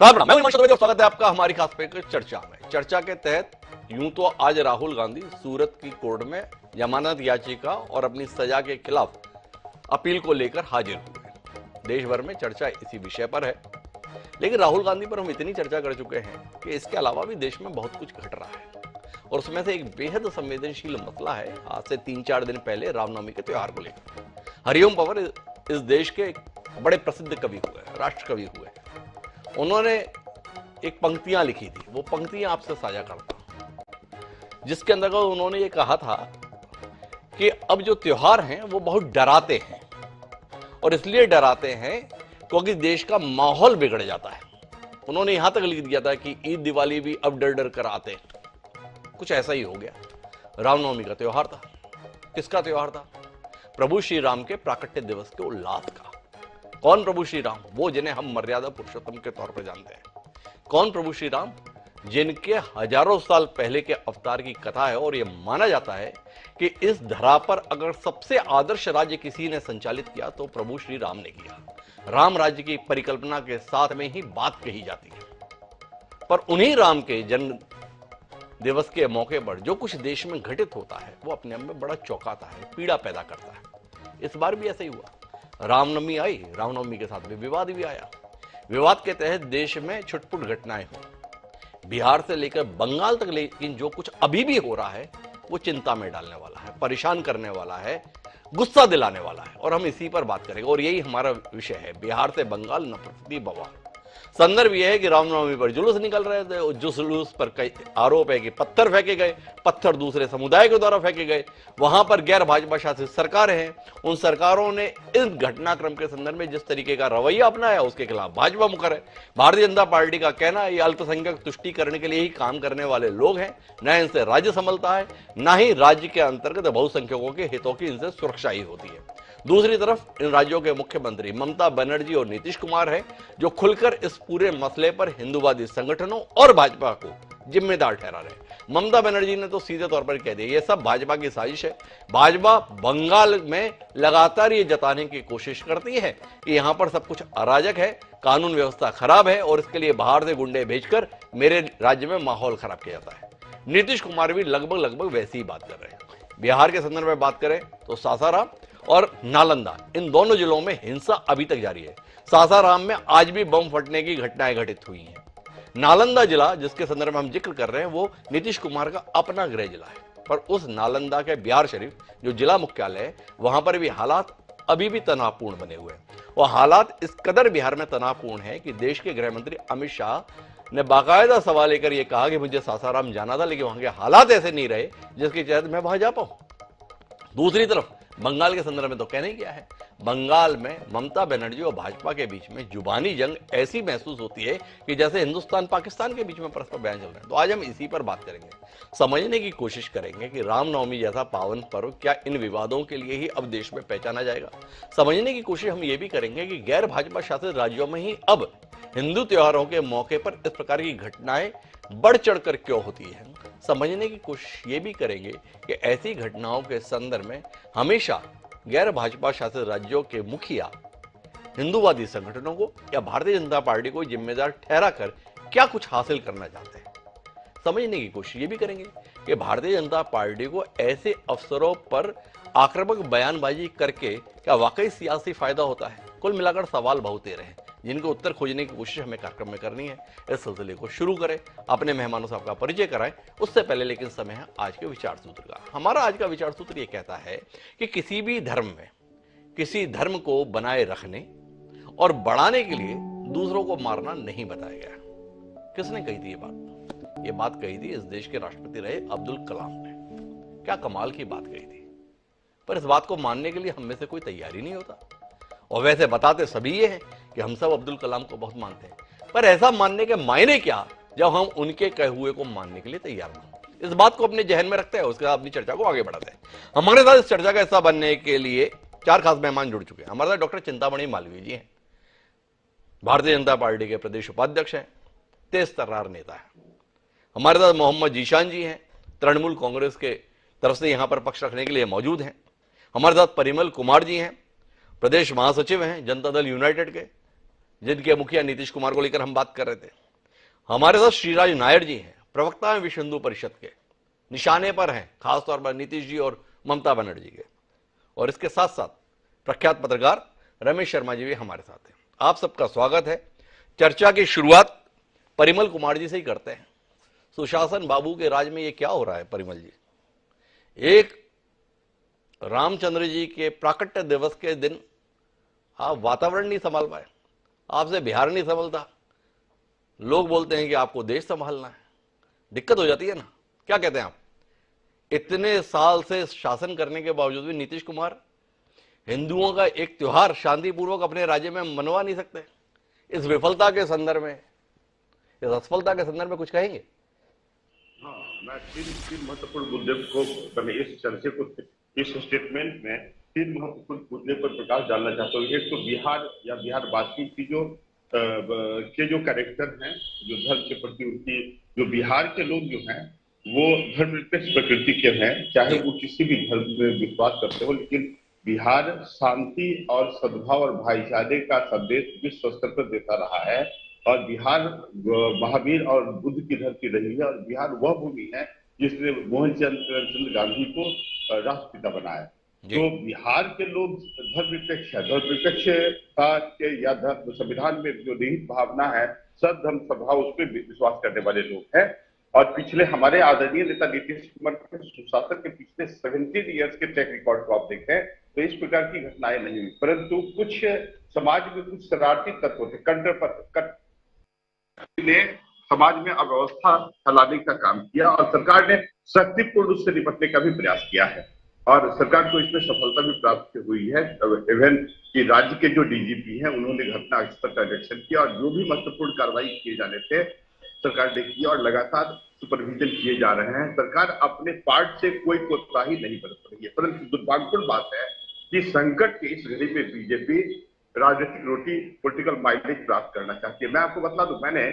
मैं हिमांशु चतुर्वेदी और स्वागत है आपका हमारी खास पे चर्चा में। चर्चा के तहत यूं तो आज राहुल गांधी सूरत की कोर्ट में जमानत याचिका और अपनी सजा के खिलाफ अपील को लेकर हाजिर हुए। देश भर में चर्चा इसी विषय पर है, लेकिन राहुल गांधी पर हम इतनी चर्चा कर चुके हैं कि इसके अलावा भी देश में बहुत कुछ घट रहा है और उसमें से एक बेहद संवेदनशील मसला है। आज से 3-4 दिन पहले रामनवमी के त्योहार को लेकर हरिओम पवार इस देश के एक बड़े प्रसिद्ध कवि हुए, राष्ट्र कवि हुए। उन्होंने एक पंक्तियां लिखी थी, वो पंक्तियां आपसे साझा करता हूं, जिसके अंदर उन्होंने ये कहा था कि अब जो त्योहार हैं वो बहुत डराते हैं और इसलिए डराते हैं क्योंकि देश का माहौल बिगड़ जाता है। उन्होंने यहां तक लिख दिया था कि ईद दिवाली भी अब डर डर कर आते हैं। कुछ ऐसा ही हो गया। रामनवमी का त्योहार था। किसका त्योहार था? प्रभु श्री राम के प्राकट्य दिवस के उल्लास का। कौन प्रभु श्री राम? वो जिन्हें हम मर्यादा पुरुषोत्तम के तौर पर जानते हैं। कौन प्रभु श्री राम? जिनके हजारों साल पहले के अवतार की कथा है और यह माना जाता है कि इस धरा पर अगर सबसे आदर्श राज्य किसी ने संचालित किया तो प्रभु श्री राम ने किया। राम राज्य की परिकल्पना के साथ में ही बात कही जाती है। पर उन्हीं राम के जन्म दिवस के मौके पर जो कुछ देश में घटित होता है वो अपने आप में बड़ा चौंकाता है, पीड़ा पैदा करता है। इस बार भी ऐसा ही हुआ। रामनवमी आई, रामनवमी के साथ में विवाद भी आया। विवाद के तहत देश में छुटपुट घटनाएं हुई, बिहार से लेकर बंगाल तक। लेकिन जो कुछ अभी भी हो रहा है वो चिंता में डालने वाला है, परेशान करने वाला है, गुस्सा दिलाने वाला है और हम इसी पर बात करेंगे और यही हमारा विषय है। बिहार से बंगाल नफरती बवाल। संदर्भ यह है कि रामनवमी पर जुलूस निकल रहे थे और जुलूस पर कई आरोप है कि पत्थर फेंके गए, पत्थर दूसरे समुदाय के द्वारा फेंके गए। वहां पर गैर भाजपा शासित सरकारें हैं, उन सरकारों ने इस घटनाक्रम के संदर्भ में जिस तरीके का रवैया अपनाया उसके खिलाफ भाजपा मुखर है। भारतीय जनता पार्टी का कहना है ये अल्पसंख्यक तुष्टि करने के लिए ही काम करने वाले लोग हैं, न इनसे राज्य संभलता है, न ही राज्य के अंतर्गत बहुसंख्यकों के हितों की इनसे सुरक्षा ही होती है। दूसरी तरफ इन राज्यों के मुख्यमंत्री ममता बनर्जी और नीतीश कुमार हैं, जो खुलकर इस पूरे मसले पर हिंदूवादी संगठनों और भाजपा को जिम्मेदार ठहरा रहे। ममता बनर्जी ने तो सीधे तौर पर कह दिया ये सब भाजपा की साजिश है। भाजपा बंगाल में लगातार ये जताने की कोशिश करती है कि यहां पर सब कुछ अराजक है, कानून व्यवस्था खराब है और इसके लिए बाहर से गुंडे भेजकर मेरे राज्य में माहौल खराब किया जाता है। नीतीश कुमार भी लगभग वैसी ही बात कर रहे हैं। बिहार के संदर्भ में बात करें तो सासाराम और नालंदा, इन दोनों जिलों में हिंसा अभी तक जारी है। सासाराम में आज भी बम फटने की घटनाएं घटित हुई हैं। नालंदा जिला जिसके संदर्भ में हम जिक्र कर रहे हैं वो नीतीश कुमार का अपना गृह जिला है, पर उस नालंदा के बिहार शरीफ जो जिला मुख्यालय है वहां पर भी हालात अभी भी तनावपूर्ण बने हुए हैं। वो हालात इस कदर बिहार में तनावपूर्ण है कि देश के गृह मंत्री अमित शाह ने बाकायदा सवाल लेकर यह कहा कि मुझे सासाराम जाना था लेकिन वहां के हालात ऐसे नहीं रहे जिसके तहत मैं वहां जा पाऊं। दूसरी तरफ बंगाल के संदर्भ में तो कहने क्या है, बंगाल में ममता बनर्जी और भाजपा के बीच में जुबानी जंग ऐसी महसूस होती है कि जैसे हिंदुस्तान पाकिस्तान के बीच में परस्पर बयान चल रहे हैं। तो आज हम इसी पर बात करेंगे, समझने की कोशिश करेंगे कि रामनवमी जैसा पावन पर्व क्या इन विवादों के लिए ही अब देश में पहचाना जाएगा। समझने की कोशिश हम ये भी करेंगे कि गैर भाजपा शासित राज्यों में ही अब हिंदू त्योहारों के मौके पर इस प्रकार की घटनाएं बढ़ चढ़कर क्यों होती है। समझने की कोशिश ये भी करेंगे कि ऐसी घटनाओं के संदर्भ में हमेशा गैर भाजपा शासित राज्यों के मुखिया हिंदूवादी संगठनों को या भारतीय जनता पार्टी को जिम्मेदार ठहरा कर क्या कुछ हासिल करना चाहते हैं। समझने की कोशिश ये भी करेंगे कि भारतीय जनता पार्टी को ऐसे अवसरों पर आक्रामक बयानबाजी करके क्या वाकई सियासी फायदा होता है। कुल मिलाकर सवाल बहुत तेरे हैं जिनके उत्तर खोजने की कोशिश हमें कार्यक्रम में करनी है। इस सिलसिले को शुरू करें, अपने मेहमानों से आपका परिचय कराएं। उससे पहले लेकिन समय है आज के विचार सूत्र का। हमारा आज का विचार सूत्र यह कहता है कि किसी भी धर्म में किसी धर्म को बनाए रखने और बढ़ाने के लिए दूसरों को मारना नहीं बताया गया। किसने कही थी ये बात? ये बात कही थी इस देश के राष्ट्रपति रहे अब्दुल कलाम ने। क्या कमाल की बात कही थी, पर इस बात को मानने के लिए हम में से कोई तैयारी नहीं होता। और वैसे बताते सभी ये हैं कि हम सब अब्दुल कलाम को बहुत मानते हैं, पर ऐसा मानने के मायने क्या जब हम उनके कहे हुए को मानने के लिए तैयार न हो। इस बात को अपने जहन में रखते हैं, उसके बाद अपनी चर्चा को आगे बढ़ाते हैं। हमारे साथ इस चर्चा का हिस्सा बनने के लिए 4 खास मेहमान जुड़ चुके हैं। हमारे साथ डॉक्टर चिंतामणि मालवीय जी हैं, भारतीय जनता पार्टी के प्रदेश उपाध्यक्ष हैं, तेज तर्रार नेता है। हमारे साथ मोहम्मद जीशान जी हैं, तृणमूल कांग्रेस के तरफ से यहां पर पक्ष रखने के लिए मौजूद हैं। हमारे साथ परिमल कुमार जी हैं, प्रदेश महासचिव हैं जनता दल यूनाइटेड के, जिनके मुखिया नीतीश कुमार को लेकर हम बात कर रहे थे। हमारे साथ श्रीराज नायर जी हैं, प्रवक्ता हैं विश्व हिंदू परिषद के, निशाने पर हैं खासतौर पर नीतीश जी और ममता बनर्जी के। और इसके साथ साथ प्रख्यात पत्रकार रमेश शर्मा जी भी हमारे साथ हैं। आप सबका स्वागत है। चर्चा की शुरुआत परिमल कुमार जी से ही करते हैं। सुशासन बाबू के राज में ये क्या हो रहा है परिमल जी? एक रामचंद्र जी के प्राकट्य दिवस के दिन आप वातावरण नहीं संभाल पाए, आपसे बिहार नहीं संभलता, लोग बोलते हैं कि आपको देश संभालना है, दिक्कत हो जाती है ना। क्या कहते हैं आप? इतने साल से शासन करने के बावजूद भी नीतीश कुमार हिंदुओं का एक त्योहार शांतिपूर्वक अपने राज्य में मनवा नहीं सकते। इस विफलता के संदर्भ में, इस असफलता के संदर्भ में कुछ कहेंगे? हाँ, मैं तीन महत्वपूर्ण मुद्दे को, मैं इस चर्चे को, इस स्टेटमेंट में तीन महत्वपूर्ण मुद्दे पर प्रकाश डालना चाहता हूँ। एक तो बिहार या बिहारवासी की जो कैरेक्टर हैं, जो धर्म के प्रति उनकी, जो बिहार के लोग जो हैं वो धर्मनिरपेक्ष प्रकृति के हैं, चाहे वो किसी भी धर्म में विश्वास करते हो, लेकिन बिहार शांति और सद्भाव और भाईचारे का संदेश विश्व स्तर पर देता रहा है। और बिहार महावीर और बुद्ध की धरती रही है, और बिहार वह भूमि है जिसने मोहनचंद गांधी को राष्ट्रपिता बनाया। तो बिहार के लोग धर्मनिरपेक्ष है, धर्मनिरपेक्षता के या संविधान में जो निहित भावना है, सद्धर्म सद्भाव, उस पर विश्वास करने वाले लोग हैं। और पिछले हमारे आदरणीय नेता नीतीश कुमार के सुशासन के पिछले 17 ईयर्स के ट्रैक रिकॉर्ड को आप देखें तो इस प्रकार की घटनाएं नहीं हुई, परंतु कुछ समाज में कुछ शरारती तत्व थे, ने समाज में अव्यवस्था फैलाने का काम किया, और सरकार ने शक्तिपूर्ण उससे निपटने का भी प्रयास किया है, और सरकार को इसमें सफलता भी प्राप्त हुई है। इवन कि राज्य के जो डीजीपी हैं उन्होंने घटनास्थल का निरीक्षण किया, और जो भी महत्वपूर्ण कार्रवाई किए जाने थे सरकार ने की, और लगातार सुपरविजन किए जा रहे हैं। सरकार अपने पार्ट से कोई कोताही नहीं बरत रही है, परंतु दुर्भाग्यपूर्ण बात है कि संकट की इस घड़ी में बीजेपी राजनीतिक रोटी, पॉलिटिकल माइलेज प्राप्त करना चाहती है। मैं आपको बता दूं, मैंने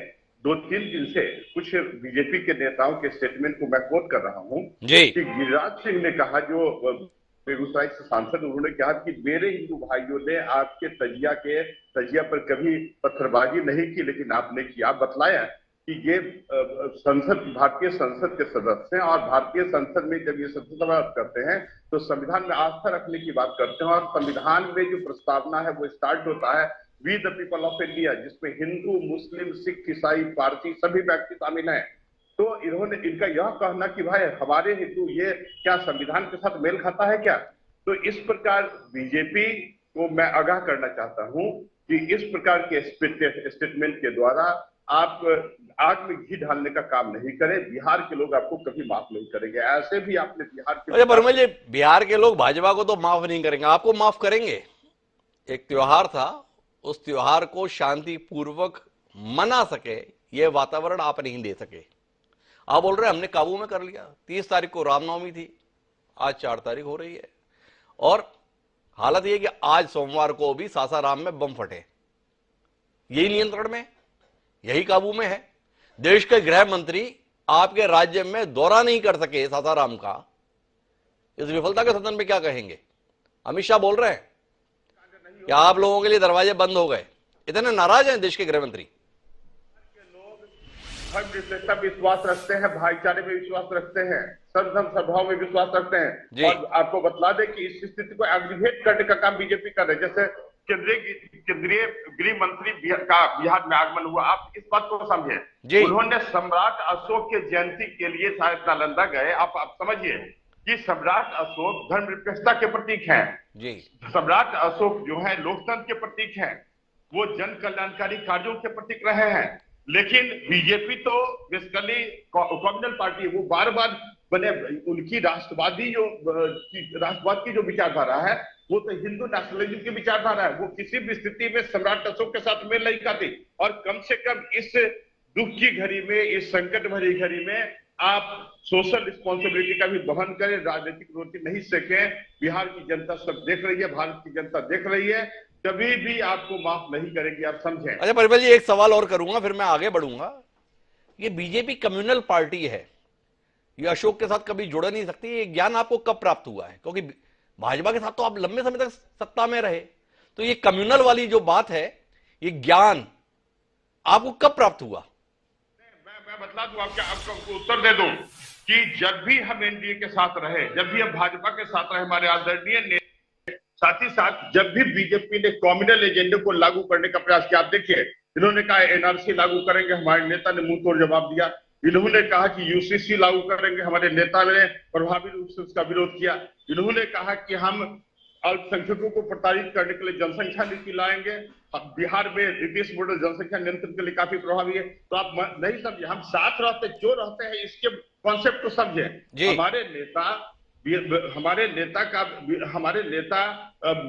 2-3 दिन से कुछ बीजेपी के नेताओं के स्टेटमेंट को मैं कोट कर रहा हूं कि गिरिराज सिंह ने कहा, जो बेगूसराय से सांसद, उन्होंने कहा कि मेरे हिंदू भाइयों ने आपके तजिया पर कभी पत्थरबाजी नहीं की, लेकिन आपने किया। बतलाया कि ये भारतीय संसद के सदस्य हैं, और भारतीय संसद में जब ये सदस्य बात करते हैं तो संविधान में आस्था रखने की बात करते हैं, और संविधान में जो प्रस्तावना है वो स्टार्ट होता है we the people of India, जिसमें हिंदू, मुस्लिम, सिख, ईसाई, पारसी सभी व्यक्ति शामिल हैं। तो इनका यह कहना कि भाई हमारे हिंदू, ये क्या संविधान के साथ मेल खाता है क्या? तो इस प्रकार बीजेपी को मैं आगाह करना चाहता हूं कि इस प्रकार के स्टेटमेंट के द्वारा आप आग में घी डालने का काम नहीं करें। बिहार के लोग आपको कभी माफ नहीं करेंगे। ऐसे भी आपने बिहार के लोग भाजपा को तो माफ नहीं करेंगे, आपको माफ करेंगे। एक त्योहार था, उस त्योहार को शांतिपूर्वक मना सके यह वातावरण आप नहीं दे सके। आप बोल रहे हैं हमने काबू में कर लिया। 30 तारीख को रामनवमी थी, आज 4 तारीख हो रही है, और हालत यह कि आज सोमवार को भी सासाराम में बम फटे। यही नियंत्रण में, यही काबू में है। देश के गृह मंत्री आपके राज्य में दौरा नहीं कर सके सासाराम का। इस विफलता के संदर्भ में क्या कहेंगे? अमित शाह बोल रहे हैं कि आप लोगों के लिए दरवाजे बंद हो गए। इतने नाराज हैं देश के गृह मंत्री। धर्मनिरपेक्षता में विश्वास रखते हैं, भाईचारे में विश्वास रखते हैं, सद्धर्म सद्भाव में विश्वास रखते हैं। और आपको बतला दें कि इस स्थिति को एग्रीगेट करने का काम बीजेपी कर रहे हैं। जैसे केंद्रीय गृह मंत्री बिहार में आगमन हुआ, आप इस बात को समझे, उन्होंने सम्राट अशोक के जयंती के लिए शायद नालंदा गए। आप समझिए कि सम्राट अशोक धर्मनिरपेक्षता के प्रतीक हैं। सम्राट अशोक जो है लोकतंत्र के प्रतीक हैं, वो जन कल्याणकारी कार्यों के प्रतीक रहे हैं। लेकिन बीजेपी तो बेसिकली कम्युनल पार्टी है, वो बार बार बने, उनकी राष्ट्रवाद की जो विचारधारा है वो तो हिंदू नेशनलिज्म की विचारधारा है। वो किसी भी स्थिति में सम्राट अशोक के साथ मेल नहीं खाती। और कम से कम इस दुख की घड़ी में, इस संकट भरी घड़ी में आप सोशल रिस्पॉन्सिबिलिटी का भी वहन करें, राजनीतिक रोटी नहीं सेकें। बिहार की जनता सब देख रही है, भारत की जनता देख रही है, कभी भी आपको माफ नहीं करेगी, आप समझें। अच्छा परिमल जी, एक सवाल और करूंगा फिर मैं आगे बढ़ूंगा। ये बीजेपी कम्युनल पार्टी है, ये अशोक के साथ कभी जुड़ नहीं सकती। ये ज्ञान आपको कब प्राप्त हुआ है? क्योंकि भाजपा के साथ तो आप लंबे समय तक सत्ता में रहे, तो ये कम्युनल वाली जो बात है ये ज्ञान आपको कब प्राप्त हुआ? मैं बतला दूं, आपको उत्तर दे दूं कि जब भी हम एनडीए के साथ रहे, जब भी हम भाजपा के साथ रहे, हमारे आदरणीय ने साथ ही साथ जब भी बीजेपी ने कॉम्युनल एजेंडे को लागू करने का प्रयास किया, आप देखिए इन्होंने कहा एनआरसी लागू करेंगे, हमारे नेता ने मुंह तोड़ जवाब दिया। इन्होंने कहा कि यूसीसी लागू करेंगे, हमारे नेता ने प्रभावी रूप से उसका विरोध किया। इन्होंने कहा कि हम अल्पसंख्यकों को प्रताड़ित करने के लिए जनसंख्या नीति लाएंगे, बिहार में नीतीश मॉडल जनसंख्या नियंत्रण के लिए काफी प्रभावी है। तो आप नहीं समझे, हम साथ रहते जो रहते हैं इसके कॉन्सेप्ट को समझे। हमारे नेता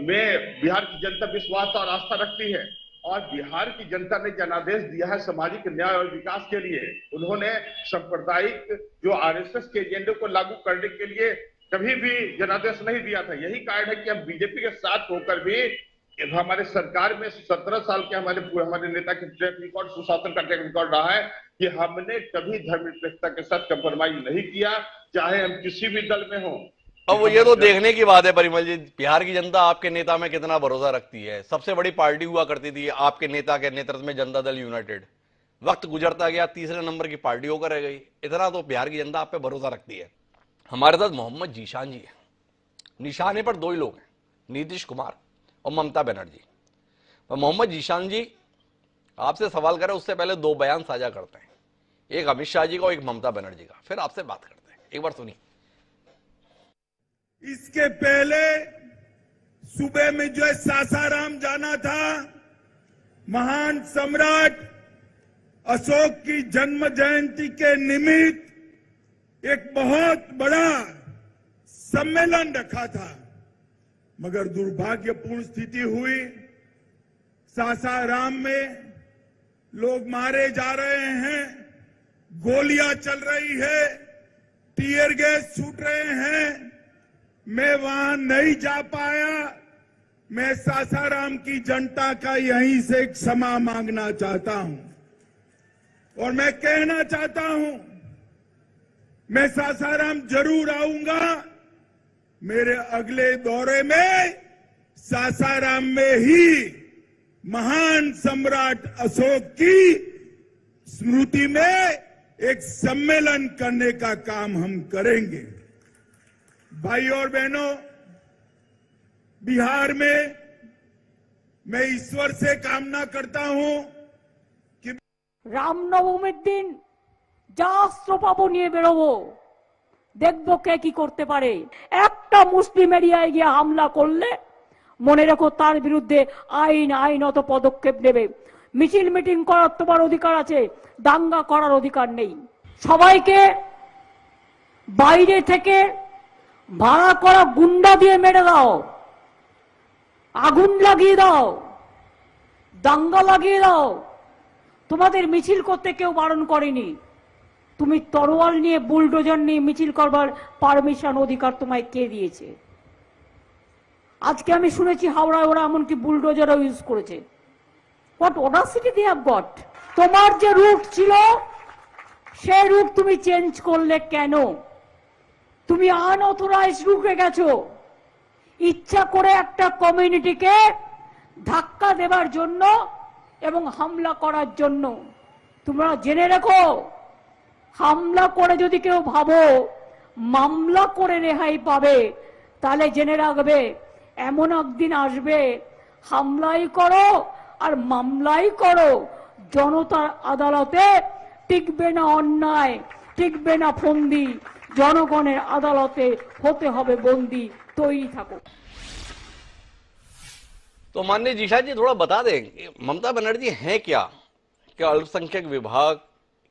में बिहार की जनता विश्वास और आस्था रखती है और बिहार की जनता ने जनादेश दिया है सामाजिक न्याय और विकास के लिए। उन्होंने सांप्रदायिक जो आरएसएस के एजेंडे को लागू करने के लिए कभी भी जनादेश नहीं दिया था। यही कारण है कि हम बीजेपी के साथ होकर भी हमारे सरकार में 17 साल के हमारे नेता के ट्रैक रिकॉर्ड, सुशासन का ट्रैक रिकॉर्ड रहा है कि हमने कभी धर्मनिरपेक्षता के साथ कंप्रोमाइज नहीं किया, चाहे हम किसी भी दल में हो। अब वो ये तो देखने की बात है परिमल जी, बिहार की जनता आपके नेता में कितना भरोसा रखती है। सबसे बड़ी पार्टी हुआ करती थी आपके नेता के नेतृत्व में जनता दल यूनाइटेड, वक्त गुजरता गया तीसरे नंबर की पार्टी होकर रह गई। इतना तो बिहार की जनता आप पे भरोसा रखती है। हमारे साथ मोहम्मद जीशान जी है। निशाने पर दो ही लोग हैं, नीतीश कुमार और ममता बनर्जी। और मोहम्मद जीशान जी आपसे सवाल करें उससे पहले दो बयान साझा करते हैं, एक अमित शाह जी का और एक ममता बनर्जी का, फिर आपसे बात करते हैं। एक बार सुनिए। इसके पहले सुबह में जो है सासाराम जाना था, महान सम्राट अशोक की जन्म जयंती के निमित्त एक बहुत बड़ा सम्मेलन रखा था, मगर दुर्भाग्यपूर्ण स्थिति हुई। सासाराम में लोग मारे जा रहे हैं, गोलियां चल रही है, टीयर गैस छूट रहे हैं। मैं वहां नहीं जा पाया। मैं सासाराम की जनता का यहीं से एक क्षमा मांगना चाहता हूं और मैं कहना चाहता हूं मैं सासाराम जरूर आऊंगा। मेरे अगले दौरे में सासाराम में ही महान सम्राट अशोक की स्मृति में एक सम्मेलन करने का काम हम करेंगे। भाई और बहनों, बिहार में मैं ईश्वर से कामना करता हूं कि রামনবমীর দিন যা অস্ত্র পাবো নিয়ে বেরোবো, দেখবো কে কি করতে পারে। একটা মুসলিম এরিয়ায় গিয়ে হামলা করলে মনে রেখো তার বিরুদ্ধে আইনত পদক্ষেপ নেবে। মিছিল মিটিং করার তোমার অধিকার আছে, দাঙ্গা করার অধিকার নেই। সবাইকে বাইরে থেকে ভাড়া করা গুন্ডা দিয়ে মেরে দাও, আগুন লাগিয়ে দাও, দাঙ্গা লাগিয়ে দাও। তোমাদের মিছিল করতে কেউ বারণ করেনি। তুমি তরোয়াল নিয়ে বুলডোজার নিয়ে মিছিল করবার পারমিশন অধিকার তোমায় কে দিয়েছে? আজকে আমি শুনেছি হাওড়ায় ওরা এমনকি বুলডোজারও ইউজ করেছে। What audacity they have got. তোমার যে রুট ছিল সেই রুট তুমি চেঞ্জ করলে কেন? তুমি আনঅথরাইজ রুটে গেছো, ইচ্ছা করে একটা কমিউনিটিকে ধাক্কা দেবার জন্য এবং হামলা করার জন্য। তোমরা জেনে রাখো, হামলা করে যদি কেউ ভাবো মামলা করে রেহাই পাবে, তাহলে জেনে রাখবে এমন একদিন আসবে হামলাই করো আর মামলাই করো, জনতার আদালতে টিকবে না অন্যায়, টিকবে না ফন্দি, জনগণের আদালতে হতে হবে বন্দী। তৈরি থাকো। तो माननीय जीशा जी थोड़ा बता दें, ममता बनर्जी हैं क्या अल्पसंख्यक विभाग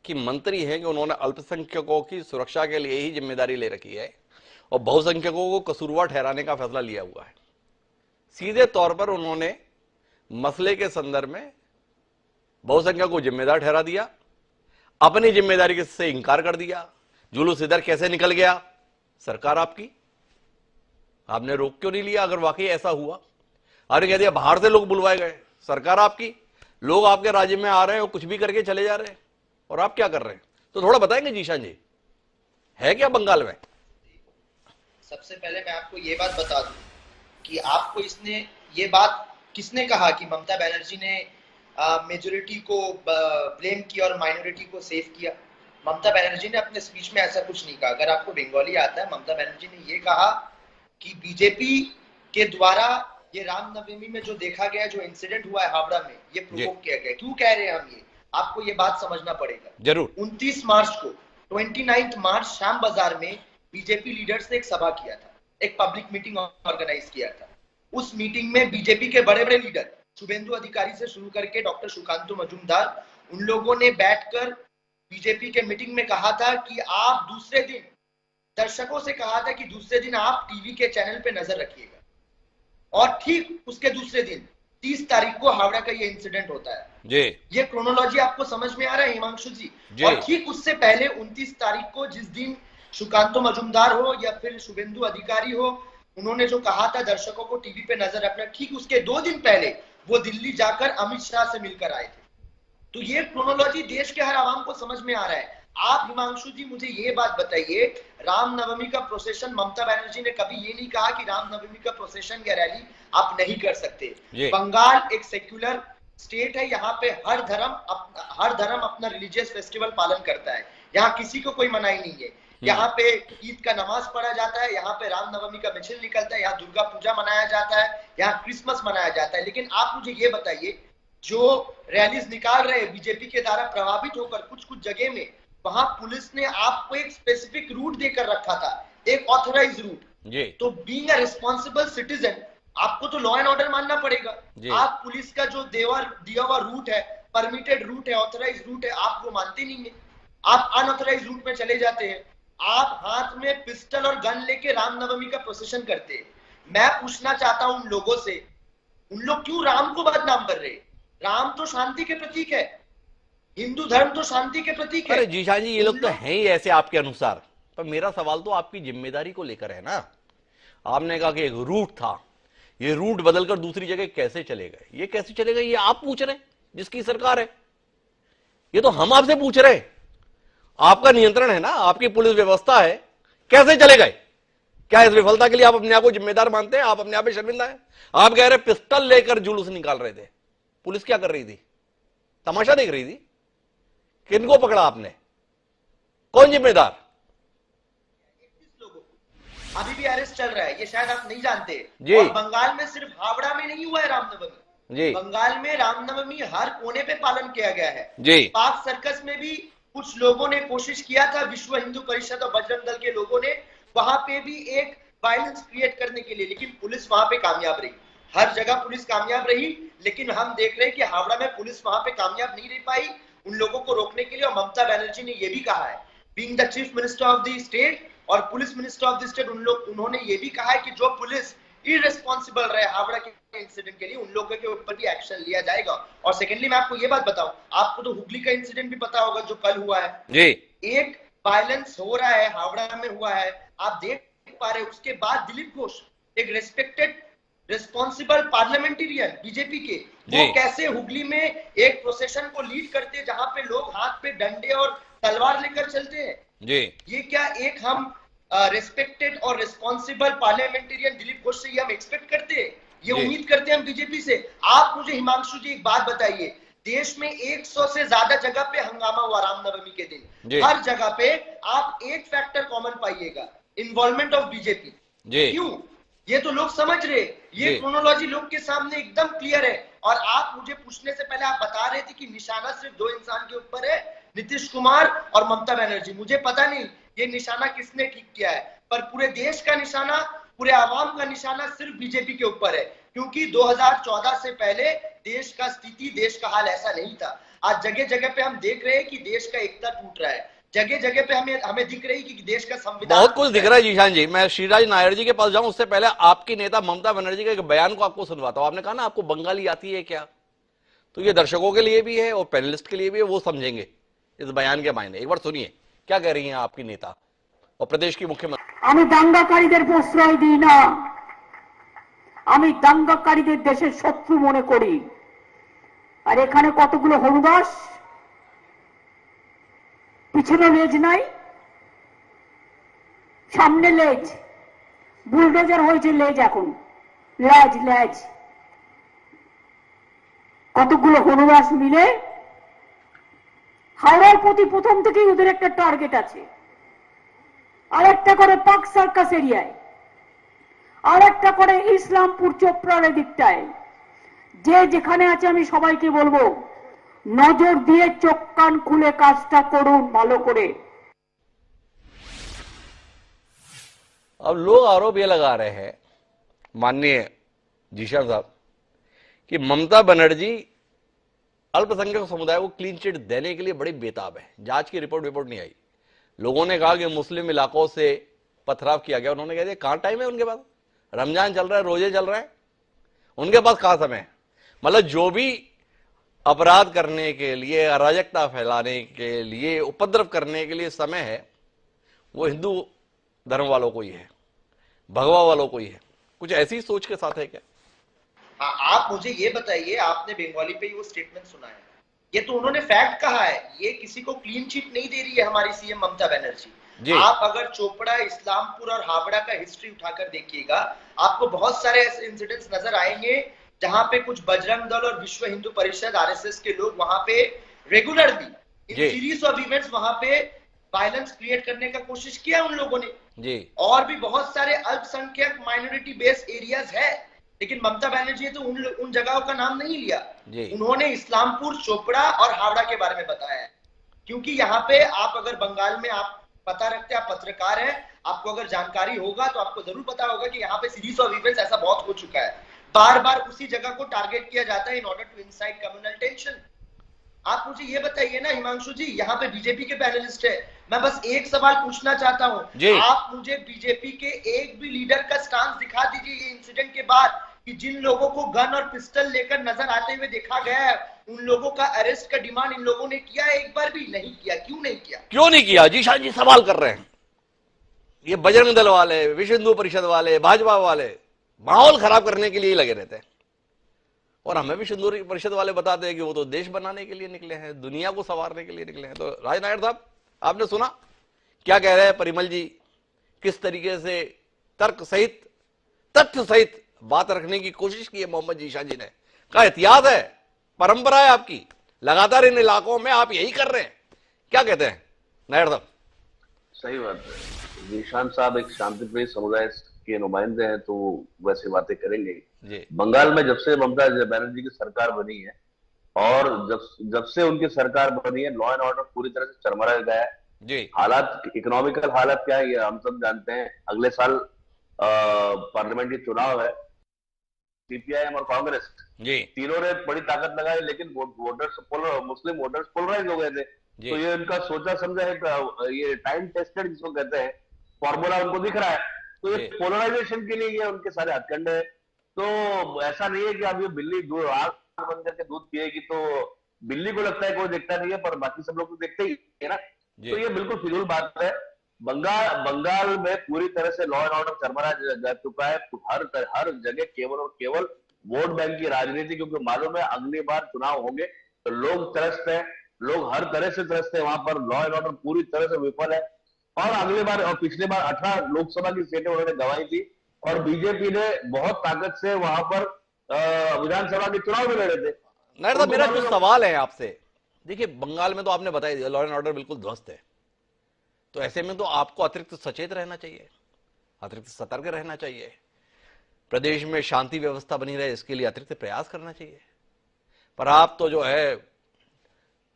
की मंत्री हैं कि उन्होंने अल्पसंख्यकों की सुरक्षा के लिए ही जिम्मेदारी ले रखी है और बहुसंख्यकों को कसूरवार ठहराने का फैसला लिया हुआ है। सीधे तौर पर उन्होंने मसले के संदर्भ में बहुसंख्यक को जिम्मेदार ठहरा दिया, अपनी जिम्मेदारी से इंकार कर दिया। जुलूस इधर कैसे निकल गया? सरकार आपकी, आपने रोक क्यों नहीं लिया? अगर वाकई ऐसा हुआ, आपने कह दिया बाहर से लोग बुलवाए गए, सरकार आपकी, लोग आपके राज्य में आ रहे हैं और कुछ भी करके चले जा रहे हैं, और आप क्या कर रहे हैं? तो थोड़ा बताएंगे जीशान जी, है क्या बंगाल में? सबसे पहले मैं आपको ये बात बता दूं कि आपको ये बात किसने कहा कि ममता बनर्जी ने मेजोरिटी को ब्लेम किया और माइनॉरिटी को सेव किया। ममता बनर्जी ने अपने स्पीच में ऐसा कुछ नहीं कहा। अगर आपको बंगाली आता है, ममता बनर्जी ने ये कहा कि बीजेपी के द्वारा ये रामनवमी में जो देखा गया, जो इंसिडेंट हुआ है हावड़ा में, ये प्रोवोक किया गया। क्यों कह रहे हैं हम ये, आपको ये बात समझना पड़ेगा। जरूर। 29 मार्च को 29 मार्च शाम बाजार में बीजेपी लीडर्स ने एक सभा किया था, एक पब्लिक मीटिंग ऑर्गेनाइज किया था। उस मीटिंग में बीजेपी के बड़े बड़े लीडर, शुभेंदु अधिकारी से शुरू करके डॉक्टर सुकांतु मजूमदार, उन लोगों ने बैठकर बीजेपी के मीटिंग में कहा था कि आप दूसरे दिन, दर्शकों से कहा था कि दूसरे दिन आप टीवी के चैनल पे नजर रखिएगा। और ठीक उसके दूसरे दिन 30 तारीख को हावड़ा का ये इंसिडेंट होता है जी। ये क्रोनोलॉजी आपको समझ में आ रहा है हिमांशु जी? और ठीक उससे पहले 29 तारीख को, जिस दिन सुकांतो मजूमदार हो या फिर शुभेंदु अधिकारी हो, उन्होंने जो कहा था दर्शकों को टीवी पे नजर रखना, ठीक उसके 2 दिन पहले वो दिल्ली जाकर अमित शाह से मिलकर आए थे। तो ये क्रोनोलॉजी देश के हर आवाम को समझ में आ रहा है। आप हिमांशु जी मुझे ये बात बताइए, रामनवमी का प्रोसेशन, ममता बनर्जी ने कभी ये नहीं कहा कि रामनवमी का प्रोसेशन या रैली आप नहीं कर सकते। बंगाल एक सेक्युलर स्टेट है, यहाँ पे हर धर्म अपना रिलीजियस फेस्टिवल पालन करता है। यहाँ किसी को कोई मनाही नहीं है। यहाँ पे ईद का नमाज पढ़ा जाता है, यहाँ पे रामनवमी का मिছিল निकलता है, यहाँ दुर्गा पूजा मनाया जाता है, यहाँ क्रिसमस मनाया जाता है। लेकिन आप मुझे ये बताइए, जो रैलीज निकाल रहे हैं बीजेपी के द्वारा प्रभावित होकर कुछ जगह में, वहां पुलिस ने आपको एक स्पेसिफिक रूट देकर रखा था, एक ऑथराइज रूट। तो बीइंग अ रिस्पॉन्सिबल सिटीजन, आपको तो लॉ एंड ऑर्डर मानना पड़ेगा। आप पुलिस का जो दिया हुआ रूट है, परमिटेड रूट है, ऑथराइज रूट है, आप वो मानते नहीं है। आप अनऑथराइज रूट में चले जाते हैं। आप हाथ में पिस्टल और गन लेके रामनवमी का प्रोसेशन करते हैं। मैं पूछना चाहता हूं उन लोगों से, उन लोग क्यों राम को बदनाम कर रहे हैं? राम तो शांति के प्रतीक है, हिंदू धर्म तो शांति के प्रतीक है। अरे जीशान जी, ये लोग तो हैं ही ऐसे आपके अनुसार। पर मेरा सवाल तो आपकी जिम्मेदारी को लेकर है ना। आपने कहा कि एक रूट था, ये रूट बदलकर दूसरी जगह कैसे चले गए, ये कैसे चले गए, ये आप पूछ रहे हैं जिसकी सरकार है। ये तो हम आपसे पूछ रहे हैं। आपका नियंत्रण है ना, आपकी पुलिस व्यवस्था है, कैसे चले गए? क्या इस विफलता के लिए आप अपने आप को जिम्मेदार मानते हैं? आप अपने आप में शर्मिंदा है? आप कह रहे पिस्टल लेकर जुलूस निकाल रहे थे, पुलिस क्या कर रही थी? तमाशा देख रही थी? किनको पकड़ा आपने? कौन जिम्मेदार? अभी भी अरेस्ट चल रहा है, ये शायद आप नहीं जानते। और बंगाल में सिर्फ हावड़ा में नहीं हुआ है रामनवमी। बंगाल में रामनवमी हर कोने पे पालन किया गया है। पार्क सर्कस में भी कुछ लोगों ने कोशिश किया था, विश्व हिंदू परिषद और बजरंग दल के लोगों ने, वहां पे भी एक वायलेंस क्रिएट करने के लिए, लेकिन पुलिस वहां पे कामयाब रही। हर जगह पुलिस कामयाब रही, लेकिन हम देख रहे हैं कि हावड़ा में पुलिस वहां पे कामयाब नहीं रह पाई उन लोगों को रोकने के लिए। और ममता बनर्जी ने यह भी कहा है, being the chief minister of the state और police minister of the state, उन्होंने ये भी कहा है कि जो पुलिस इररिस्पॉन्सिबल रहे हावड़ा के इंसिडेंट के लिए, उन लोगों के ऊपर भी एक्शन लिया जाएगा। और सेकेंडली मैं आपको ये बात बताऊं, आपको तो हुगली का इंसिडेंट भी पता होगा जो कल हुआ है जी। एक वायलेंस हो रहा है, हावड़ा में हुआ है, आप देख पा रहे। उसके बाद दिलीप घोष, एक रेस्पेक्टेड रिस्पॉन्सिबल पार्लियामेंटेरियन बीजेपी के, वो कैसे हुगली में एक प्रोसेशन को लीड करते जहां पे लोग हाथ पे डंडे और तलवार लेकर चलते हैं जी। ये क्या एक हम रेस्पेक्टेड और रिस्पॉन्सिबल पार्लियामेंटेरियन दिलीप घोष से ये हम एक्सपेक्ट करते हैं? ये उम्मीद करते हैं हम बीजेपी से? आप मुझे हिमांशु जी एक बात बताइए, देश में 100 से ज्यादा जगह पे हंगामा हुआ रामनवमी के दिन। हर जगह पे आप एक फैक्टर कॉमन पाइएगा, इन्वॉल्वमेंट ऑफ बीजेपी। क्यों? ये तो लोग समझ रहे, ये क्रोनोलॉजी लोग के सामने एकदम क्लियर है। और आप मुझे पूछने से पहले आप बता रहे थे कि निशाना सिर्फ 2 इंसान के ऊपर है, नीतीश कुमार और ममता बनर्जी। मुझे पता नहीं ये निशाना किसने ठीक किया है, पर पूरे देश का निशाना, पूरे आवाम का निशाना सिर्फ बीजेपी के ऊपर है। क्योंकि 2014 से पहले देश का स्थिति, देश का हाल ऐसा नहीं था। आज जगह जगह पे हम देख रहे हैं कि देश का एकता टूट रहा है। जगह जगह पे हमें दिख रही कि देश का संविधान, बहुत कुछ दिख रहा है जीशान जी। मैं श्रीराज नायर जी के पास जाऊं उससे पहले आपकी नेता ममता बनर्जी का एक बयान को आपको सुनवाता हूं। आपने कहा ना आपको बंगाली आती है क्या, तो ये दर्शकों के लिए भी है और पैनलिस्ट के लिए भी है, वो समझेंगे इस बयान के मायने। एक बार सुनिए क्या कह रही हैं आपकी नेता और प्रदेश की मुख्यमंत्री। আমি দাঙ্গাকারীদের প্রশ্রয় দিই না, আমি দাঙ্গাকারীদের দেশের শত্রু মনে করি। আর এখানে কতগুলো হরুদাস, পিছনে লেজ নাই, সামনে লেজ, বুলডোজার হয়েছে লেজ, এখন লেজ লেজ। কতগুলো হনুদাস মিলে হাওড়ার প্রতি প্রথম থেকেই ওদের একটা টার্গেট আছে, আর একটা করে পার্ক সার্কাস এরিয়ায়, আর একটা করে ইসলামপুর চোপড়ার দিকটায়। যে যেখানে আছে আমি সবাইকে বলবো নজর দিয়ে চোখ কান খুলে কাজটা করুন ভালো করে। अब लोग आरोप ये लगा रहे हैं माननीय जीशा साहब कि ममता बनर्जी अल्पसंख्यक समुदाय को क्लीन चिट देने के लिए बड़ी बेताब है। जांच की रिपोर्ट नहीं आई। लोगों ने कहा कि मुस्लिम इलाकों से पथराव किया गया। उन्होंने कह दिया कहां टाइम है उनके पास, रमजान चल रहा है, रोजे चल रहे हैं, उनके पास कहां समय है। मतलब जो भी अपराध करने के लिए, अराजकता फैलाने के लिए, उपद्रव करने के लिए समय है वो हिंदू धर्म वालों को ही है, भगवा वालों को ही है। कुछ ऐसी सोच के साथ है क्या? हाँ, आप मुझे ये बताइए, आपने बंगाली पे वो स्टेटमेंट सुना है, ये तो उन्होंने फैक्ट कहा है, ये किसी को क्लीन चिट नहीं दे रही है हमारी सीएम ममता बनर्जी। आप अगर चोपड़ा, इस्लामपुर और हावड़ा का हिस्ट्री उठाकर देखिएगा, आपको बहुत सारे ऐसे इंसिडेंट्स नजर आएंगे जहां पे कुछ बजरंग दल और विश्व हिंदू परिषद आरएसएस के लोग वहां पे रेगुलरली सीरीज ऑफ इवेंट्स वहां पे वायलेंस क्रिएट करने का कोशिश किया उन लोगों ने जी। और भी बहुत सारे अल्पसंख्यक माइनॉरिटी बेस्ड एरियाज है, लेकिन ममता बनर्जी ने तो उन जगहों का नाम नहीं लिया। उन्होंने इस्लामपुर, चोपड़ा और हावड़ा के बारे में बताया है, क्योंकि यहाँ पे आप अगर बंगाल में आप पता रखते, आप पत्रकार हैं, आपको अगर जानकारी होगा तो आपको जरूर पता होगा कि यहाँ पे सीरीज ऑफ इवेंट्स ऐसा बहुत हो चुका है, बार बार उसी जगह को टारगेट किया जाता है in order to incite communal tension. आप मुझे ये बताइए ना हिमांशु जी, यहाँ पे बीजेपी के पैनलिस्ट है, मैं बस एक सवाल पूछना चाहता हूँ, आप मुझे बीजेपी के एक भी लीडर का स्टांस दिखा दीजिए ये इंसिडेंट के बाद कि जिन लोगों को गन और पिस्टल लेकर नजर आते हुए देखा गया है, उन लोगों का अरेस्ट का डिमांड इन लोगों ने किया है? एक बार भी नहीं किया। क्यों नहीं किया? क्यों नहीं किया? जीशा जी सवाल कर रहे हैं। ये बजरंग दल वाले, विश्व हिंदू परिषद वाले, भाजपा वाले माहौल खराब करने के लिए लगे रहते हैं, और हमें भी हिंदू परिषद वाले बताते हैं कि वो तो देश बनाने के लिए निकले हैं, दुनिया को संवारने के लिए निकले हैं। तो राज नायर साहब, आपने सुना क्या कह रहे हैं परिमल जी, किस तरीके से तर्क सहित, तथ्य सहित बात रखने की कोशिश की है मोहम्मद जीशा जी ने। कहा इतिहास है, परंपरा है आपकी, लगातार इन इलाकों में आप यही कर रहे हैं। क्या कहते हैं नायर साहब? सही बात है, जीशान साहब एक शांतिप्रिय समुदाय के नुमाइंदे हैं तो वैसे बातें करेंगे। बंगाल में जब से ममता बनर्जी की सरकार बनी है और जब से उनकी सरकार बनी है, लॉ एंड ऑर्डर पूरी तरह से चरमरा गया है जी। हालात, इकोनॉमिकल हालत क्या है ये हम सब जानते हैं। अगले साल पार्लियामेंट के चुनाव है, सीपीआईएम और कांग्रेस जी तीनों ने बड़ी ताकत लगाई, लेकिन मुस्लिम वोटर्स पोलराइज हो गए थे। तो ये उनका सोचा समझा है, ये टाइम टेस्टेड जिसको कहते हैं फॉर्मूला उनको दिख रहा है। तो ये पोलराइजेशन के लिए ये उनके सारे हथकंड है। तो ऐसा नहीं है कि अब ये बिल्ली दूध आग बन करके दूध पिएगी तो बिल्ली को लगता है कोई देखता नहीं है, पर बाकी सब लोग तो देखते ही है ना। तो ये बिल्कुल फिजूल बात है। बंगाल में पूरी तरह से लॉ एंड ऑर्डर चरमरा जा चुका है। हर जगह केवल और केवल वोट बैंक की राजनीति, क्योंकि मालूम है अगली बार चुनाव होंगे तो लोग त्रस्त हैं, लोग हर तरह से त्रस्त है। वहां पर लॉ एंड ऑर्डर पूरी तरह से विफल है। और अगली बार और पिछली बार 18 लोकसभा की सीटें उन्होंने गंवाई थी और बीजेपी ने बहुत ताकत से वहां पर विधानसभा के चुनाव भी लड़े थे। नायर साहब, मेरा जो सवाल है आपसे, देखिए बंगाल में तो आपने बताया दिया लॉ एंड ऑर्डर बिल्कुल ध्वस्त है, तो ऐसे में तो आपको अतिरिक्त सचेत रहना चाहिए, अतिरिक्त सतर्क रहना चाहिए, प्रदेश में शांति व्यवस्था बनी रहे इसके लिए अतिरिक्त प्रयास करना चाहिए। पर आप तो जो है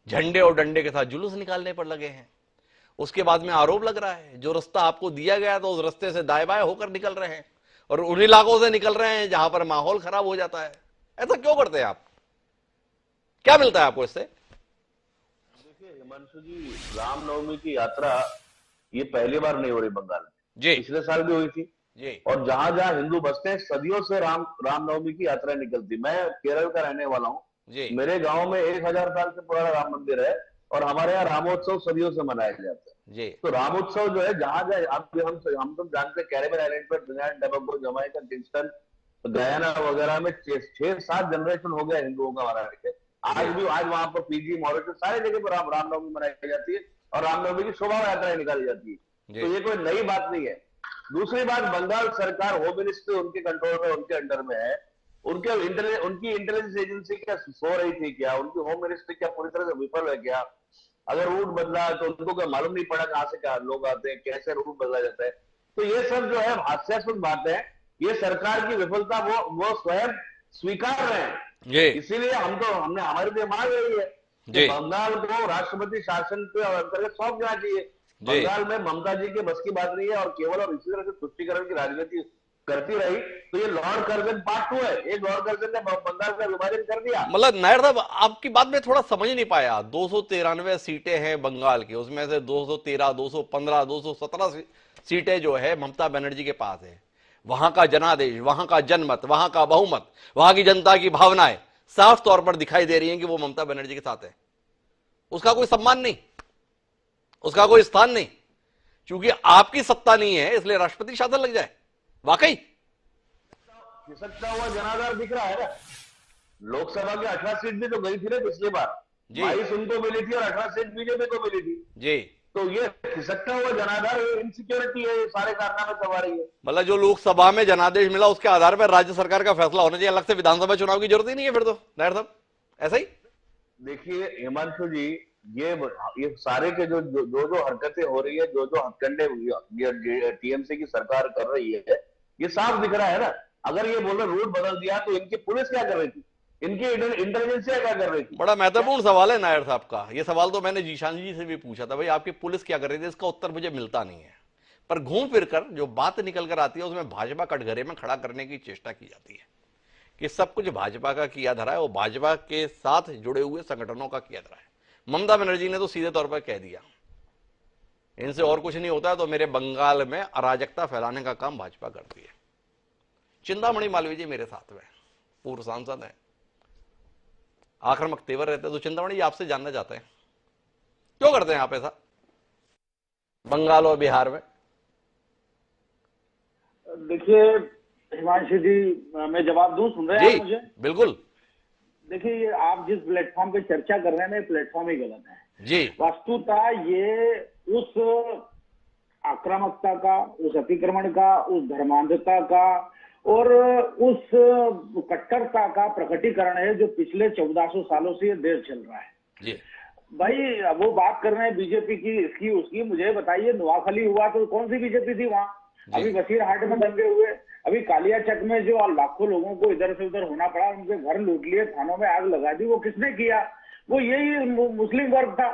झंडे और डंडे के साथ जुलूस निकालने पर लगे हैं। उसके बाद में आरोप लग रहा है जो रास्ता आपको दिया गया तो उस रास्ते से दाएं बाएं होकर निकल रहे हैं और उन इलाकों से निकल रहे हैं जहां पर माहौल खराब हो जाता है। ऐसा क्यों करते हैं आप? क्या मिलता है आपको इससे? देखिए हिमांशु जी, रामनवमी की यात्रा ये पहली बार नहीं हो रही बंगाल में जी, पिछले साल भी हुई थी जी। और जहां जहां हिंदू बसते हैं सदियों से रामनवमी की यात्रा निकलती। मैं केरल का रहने वाला हूँ, मेरे गांव में 1000 साल से पुराना राम मंदिर है और हमारे यहाँ रामोत्सव सदियों से मनाया जाता है जी। तो रामोत्सव जो है जहां जहां हम तो जानते हैं, कैरेबियन आइलैंड पर, Trinidad Tobago, Jamaica, Kingston, Guyana वगैरह में 6-7 जनरेशन हो गया हिंदुओं का मनाने के। आज वहां पर पीजी, मॉरिशस सारी जगह पर रामनवमी मनाई जाती है और रामनवमी की शोभा यात्रा निकाली जाती है। तो ये कोई नई बात नहीं है। दूसरी बात, बंगाल सरकार, होम मिनिस्ट्री उनके कंट्रोल में, उनके अंडर में है। उनकी इंटेलिजेंस एजेंसी क्या सो रही थी क्या? उनकी होम मिनिस्ट्री क्या पूरी तरह से विफल है क्या? अगर रूट बदला तो उनको क्या मालूम नहीं पड़ा कहां से क्या लोग आते हैं, कैसे रूट बदला जाता है? तो ये सब जो है हास्यास्पद बात है। ये सरकार की विफलता वो स्वयं स्वीकार रहे हैं। इसीलिए हमने हमारी दिमाग यही है कि बंगाल को राष्ट्रपति शासन के अंतर्गत सौंप देना चाहिए। बंगाल में ममता जी के बस की बात नहीं है और केवल और इसी तरह से तुष्टीकरण की राजनीति करती रही तो ये लॉर्ड कर्जन पार्ट 2 है। एक लॉर्ड कर्जन ने बंगाल का विभाजन कर दिया। मतलब नायर साहब आपकी बात में थोड़ा समझ नहीं पाया। 293 सीटें हैं बंगाल की, उसमें से 213, 215, 217 सीटें जो है ममता बनर्जी के पास है। वहां का जनादेश, वहां का जनमत, वहां का बहुमत, वहां की जनता की भावनाएं साफ तौर पर दिखाई दे रही हैं कि वो ममता बनर्जी के साथ है। उसका कोई सम्मान नहीं, उसका कोई स्थान नहीं, क्योंकि आपकी सत्ता नहीं है इसलिए राष्ट्रपति शासन लग जाए। वाकई खिसकता हुआ जनाधार दिख रहा है ना। लोकसभा के 18 सीट भी तो गई थी ना पिछली बार, 22 उनको मिली थी और 18 सीट बीजेपी को मिली थी जी। तो ये खिसकता हुआ जनाधार इनसिक्योरिटी है, ये सारे कारनामे करवा रही है। मतलब जो लोकसभा में जनादेश मिला उसके आधार पर राज्य सरकार का फैसला होना चाहिए, अलग से विधानसभा चुनाव की जरूरत ही नहीं है फिर तो नायर साहब, ऐसा ही। देखिए हिमांशु जी, ये सारे के जो हरकतें हो रही है, जो हथकंडे टीएमसी की सरकार कर रही है, ये साफ दिख रहा है ना। अगर ये बोलो रूट बदल दिया तो इनकी पुलिस क्या कर रही थी, इनकी इंटेलिजेंस क्या कर रही थी? बड़ा महत्वपूर्ण सवाल है नायर साहब का। ये सवाल तो मैंने जीशान जी से भी पूछा था, भाई आपकी पुलिस क्या कर रही थी, इसका उत्तर मुझे मिलता नहीं है। पर घूम फिर कर जो बात निकल कर आती है उसमें भाजपा कटघरे में खड़ा करने की चेष्टा की जाती है कि सब कुछ भाजपा का किया धरा है, वो भाजपा के साथ जुड़े हुए संगठनों का किया धरा है। ममता बनर्जी ने तो सीधे तौर पर कह दिया इनसे और कुछ नहीं होता है, तो मेरे बंगाल में अराजकता फैलाने का काम भाजपा करती है। चिंतामणि मालवीय जी मेरे साथ में पूर्व सांसद हैं, आक्रामक तेवर रहते हैं, तो चिंतामणि जी आपसे जानना चाहते हैं क्यों करते हैं आप ऐसा बंगाल और बिहार में? देखिए हिमांशु जी, मैं जवाब दूं, सुन रहे हैं मुझे? बिल्कुल। देखिए ये आप जिस प्लेटफॉर्म पे चर्चा कर रहे हैं ना, प्लेटफॉर्म ही गलत है जी। वस्तुतः ये उस आक्रामकता का, उस अतिक्रमण का, उस धर्मांधता का और उस कट्टरता का प्रकटीकरण है जो पिछले 1400 सालों से ये देश चल रहा है जी। भाई वो बात कर रहे हैं बीजेपी की, इसकी उसकी, मुझे बताइए नवाखली हुआ तो कौन सी बीजेपी थी वहां? अभी वसीरहाट में दंगे हुए, अभी कालियाचक में जो लाखों लोगों को इधर से उधर होना पड़ा, उनके घर लूट लिए, थानों में आग लगा दी, वो किसने किया? वो यही मुस्लिम वर्ग था।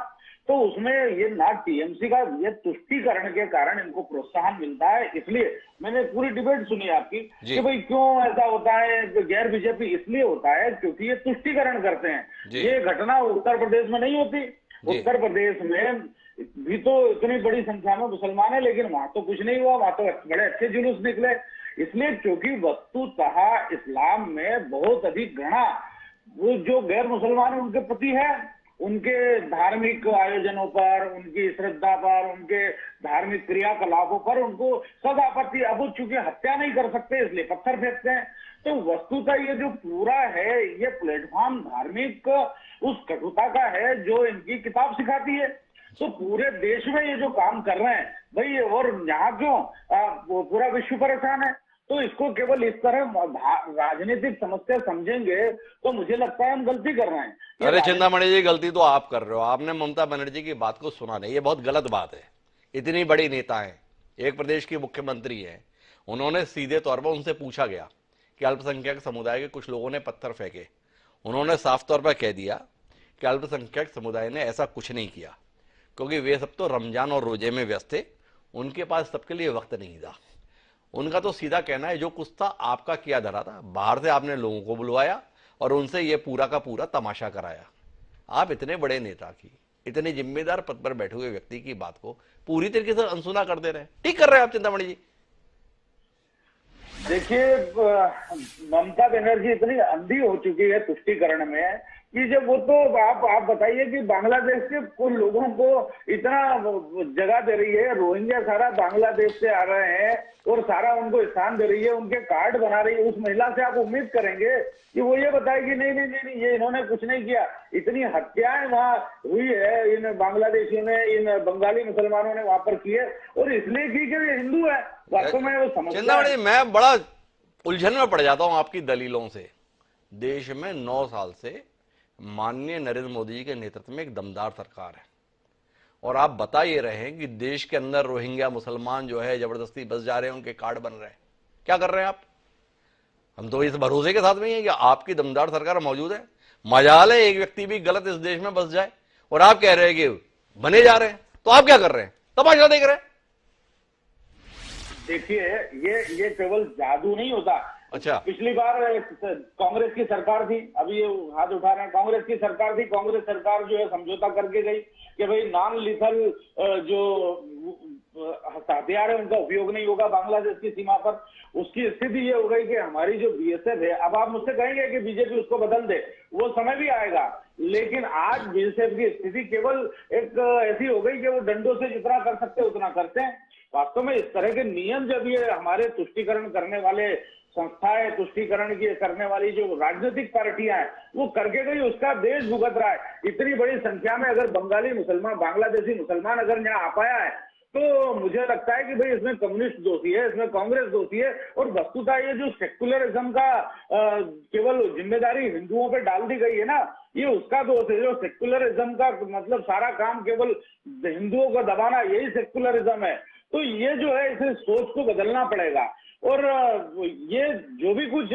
तो उसमें ये ना टीएमसी का ये तुष्टीकरण के कारण इनको प्रोत्साहन मिलता है। इसलिए मैंने पूरी डिबेट सुनी आपकी कि भाई क्यों ऐसा होता है, गैर बीजेपी इसलिए होता है क्योंकि ये तुष्टीकरण करते हैं। ये घटना उत्तर प्रदेश में नहीं होती। उत्तर प्रदेश में भी तो इतनी बड़ी संख्या में मुसलमान है, लेकिन वहां तो कुछ नहीं हुआ, वहां तो बड़े अच्छे जुलूस निकले। इसलिए क्योंकि वस्तुतः इस्लाम में बहुत अधिक घृणा वो जो गैर मुसलमान है उनके प्रति है, उनके धार्मिक आयोजनों पर, उनकी श्रद्धा पर, उनके धार्मिक क्रियाकलापों पर उनको सब आपत्ति। अब चूंकि हत्या नहीं कर सकते इसलिए पत्थर फेंकते हैं। तो वस्तुतः ये जो पूरा है ये प्लेटफॉर्म धार्मिक उस कटुता का है जो इनकी किताब सिखाती है। तो पूरे देश में ये जो काम कर रहे हैं भाई, और यहाँ क्यों पूरा विश्व परेशान है? तो इसको केवल इस तरह राजनीतिक समस्या समझेंगे तो मुझे लगता है हम गलती कर रहे हैं। अरे चिंतामणि जी, गलती तो आप कर रहे हो। आपने ममता बनर्जी की बात को सुना नहीं, ये बहुत गलत बात है। इतनी बड़ी नेता है, एक प्रदेश की मुख्यमंत्री है, उन्होंने सीधे तौर पर उनसे पूछा गया कि अल्पसंख्यक समुदाय के कुछ लोगों ने पत्थर फेंके, उन्होंने साफ तौर पर कह दिया कि अल्पसंख्यक समुदाय ने ऐसा कुछ नहीं किया क्योंकि वे सब तो रमजान और रोजे में व्यस्त थे, उनके पास सबके लिए वक्त नहीं था। उनका तो सीधा कहना है जो कुछ था आपका किया धरा था, बाहर से आपने लोगों को बुलवाया और उनसे ये पूरा का पूरा तमाशा कराया। आप इतने बड़े नेता की, इतने जिम्मेदार पद पर बैठे हुए व्यक्ति की बात को पूरी तरीके से अनसुना कर दे रहे हैं। ठीक कर रहे हैं आप चिंतामणि जी। देखिए ममता बनर्जी इतनी अंधी हो चुकी है तुष्टीकरण में कि जब वो तो आप बताइए कि बांग्लादेश के कुछ लोगों को इतना जगह दे रही है, रोहिंग्या सारा बांग्लादेश से आ रहे हैं और सारा उनको स्थान दे रही है, उनके कार्ड बना रही है। उस महिला से आप उम्मीद करेंगे कि वो ये बताएगी नहीं नहीं नहीं नहीं ये इन्होंने कुछ नहीं किया। इतनी हत्याएं वहां हुई है इन बांग्लादेशियों ने, इन बंगाली मुसलमानों ने वहां पर की है और इसलिए की कि ये हिंदू है। वास्तव में वो समझ, मैं बड़ा उलझन में पड़ जाता हूँ आपकी दलीलों से। देश में 9 साल से माननीय नरेंद्र मोदी जी के नेतृत्व में एक दमदार सरकार है, और आप बता ये रहे हैं कि देश के अंदर रोहिंग्या मुसलमान जो है जबरदस्ती बस जा रहे हैं, उनके कार्ड बन रहे हैं। क्या कर रहे हैं आप? हम तो इस भरोसे के साथ में हैं कि आपकी दमदार सरकार मौजूद है। मजाल है एक व्यक्ति भी गलत इस देश में बस जाए, और आप कह रहे हैं कि बने जा रहे हैं। तो आप क्या कर रहे हैं? तमाशा देख रहे हैं। देखिए, ये केवल जादू नहीं होता। अच्छा, पिछली बार कांग्रेस की सरकार थी, अभी ये हाथ उठा रहे हैं, कांग्रेस की सरकार थी, कांग्रेस सरकार जो है समझौता करके गई कि भाई नॉन लीथल जो हथियार है उनका उपयोग नहीं होगा बांग्लादेश की सीमा पर। उसकी स्थिति ये हो गई कि हमारी जो बीएसएफ है, अब आप मुझसे कहेंगे कि बीजेपी उसको बदल दे, वो समय भी आएगा, लेकिन आज बीएसएफ की स्थिति केवल एक ऐसी हो गई कि वो डंडों से जितना कर सकते उतना करते हैं। वास्तव में इस तरह के नियम जब ये हमारे तुष्टीकरण करने वाले संस्थाएं, तुष्टीकरण की करने वाली जो राजनीतिक पार्टियां हैं वो करके गई, उसका देश भुगत रहा है। इतनी बड़ी संख्या में अगर बंगाली मुसलमान, बांग्लादेशी मुसलमान अगर यहाँ आ पाया है तो मुझे लगता है कि भाई इसमें कम्युनिस्ट दोषी है, इसमें कांग्रेस दोषी है, और वस्तुतः ये जो सेक्युलरिज्म का केवल जिम्मेदारी हिंदुओं पे डाल दी गई है ना, ये उसका दोष है। जो सेक्युलरिज्म का मतलब सारा काम केवल हिंदुओं को दबाना, यही सेक्युलरिज्म है। तो ये जो है इसे सोच को बदलना पड़ेगा। और ये जो भी कुछ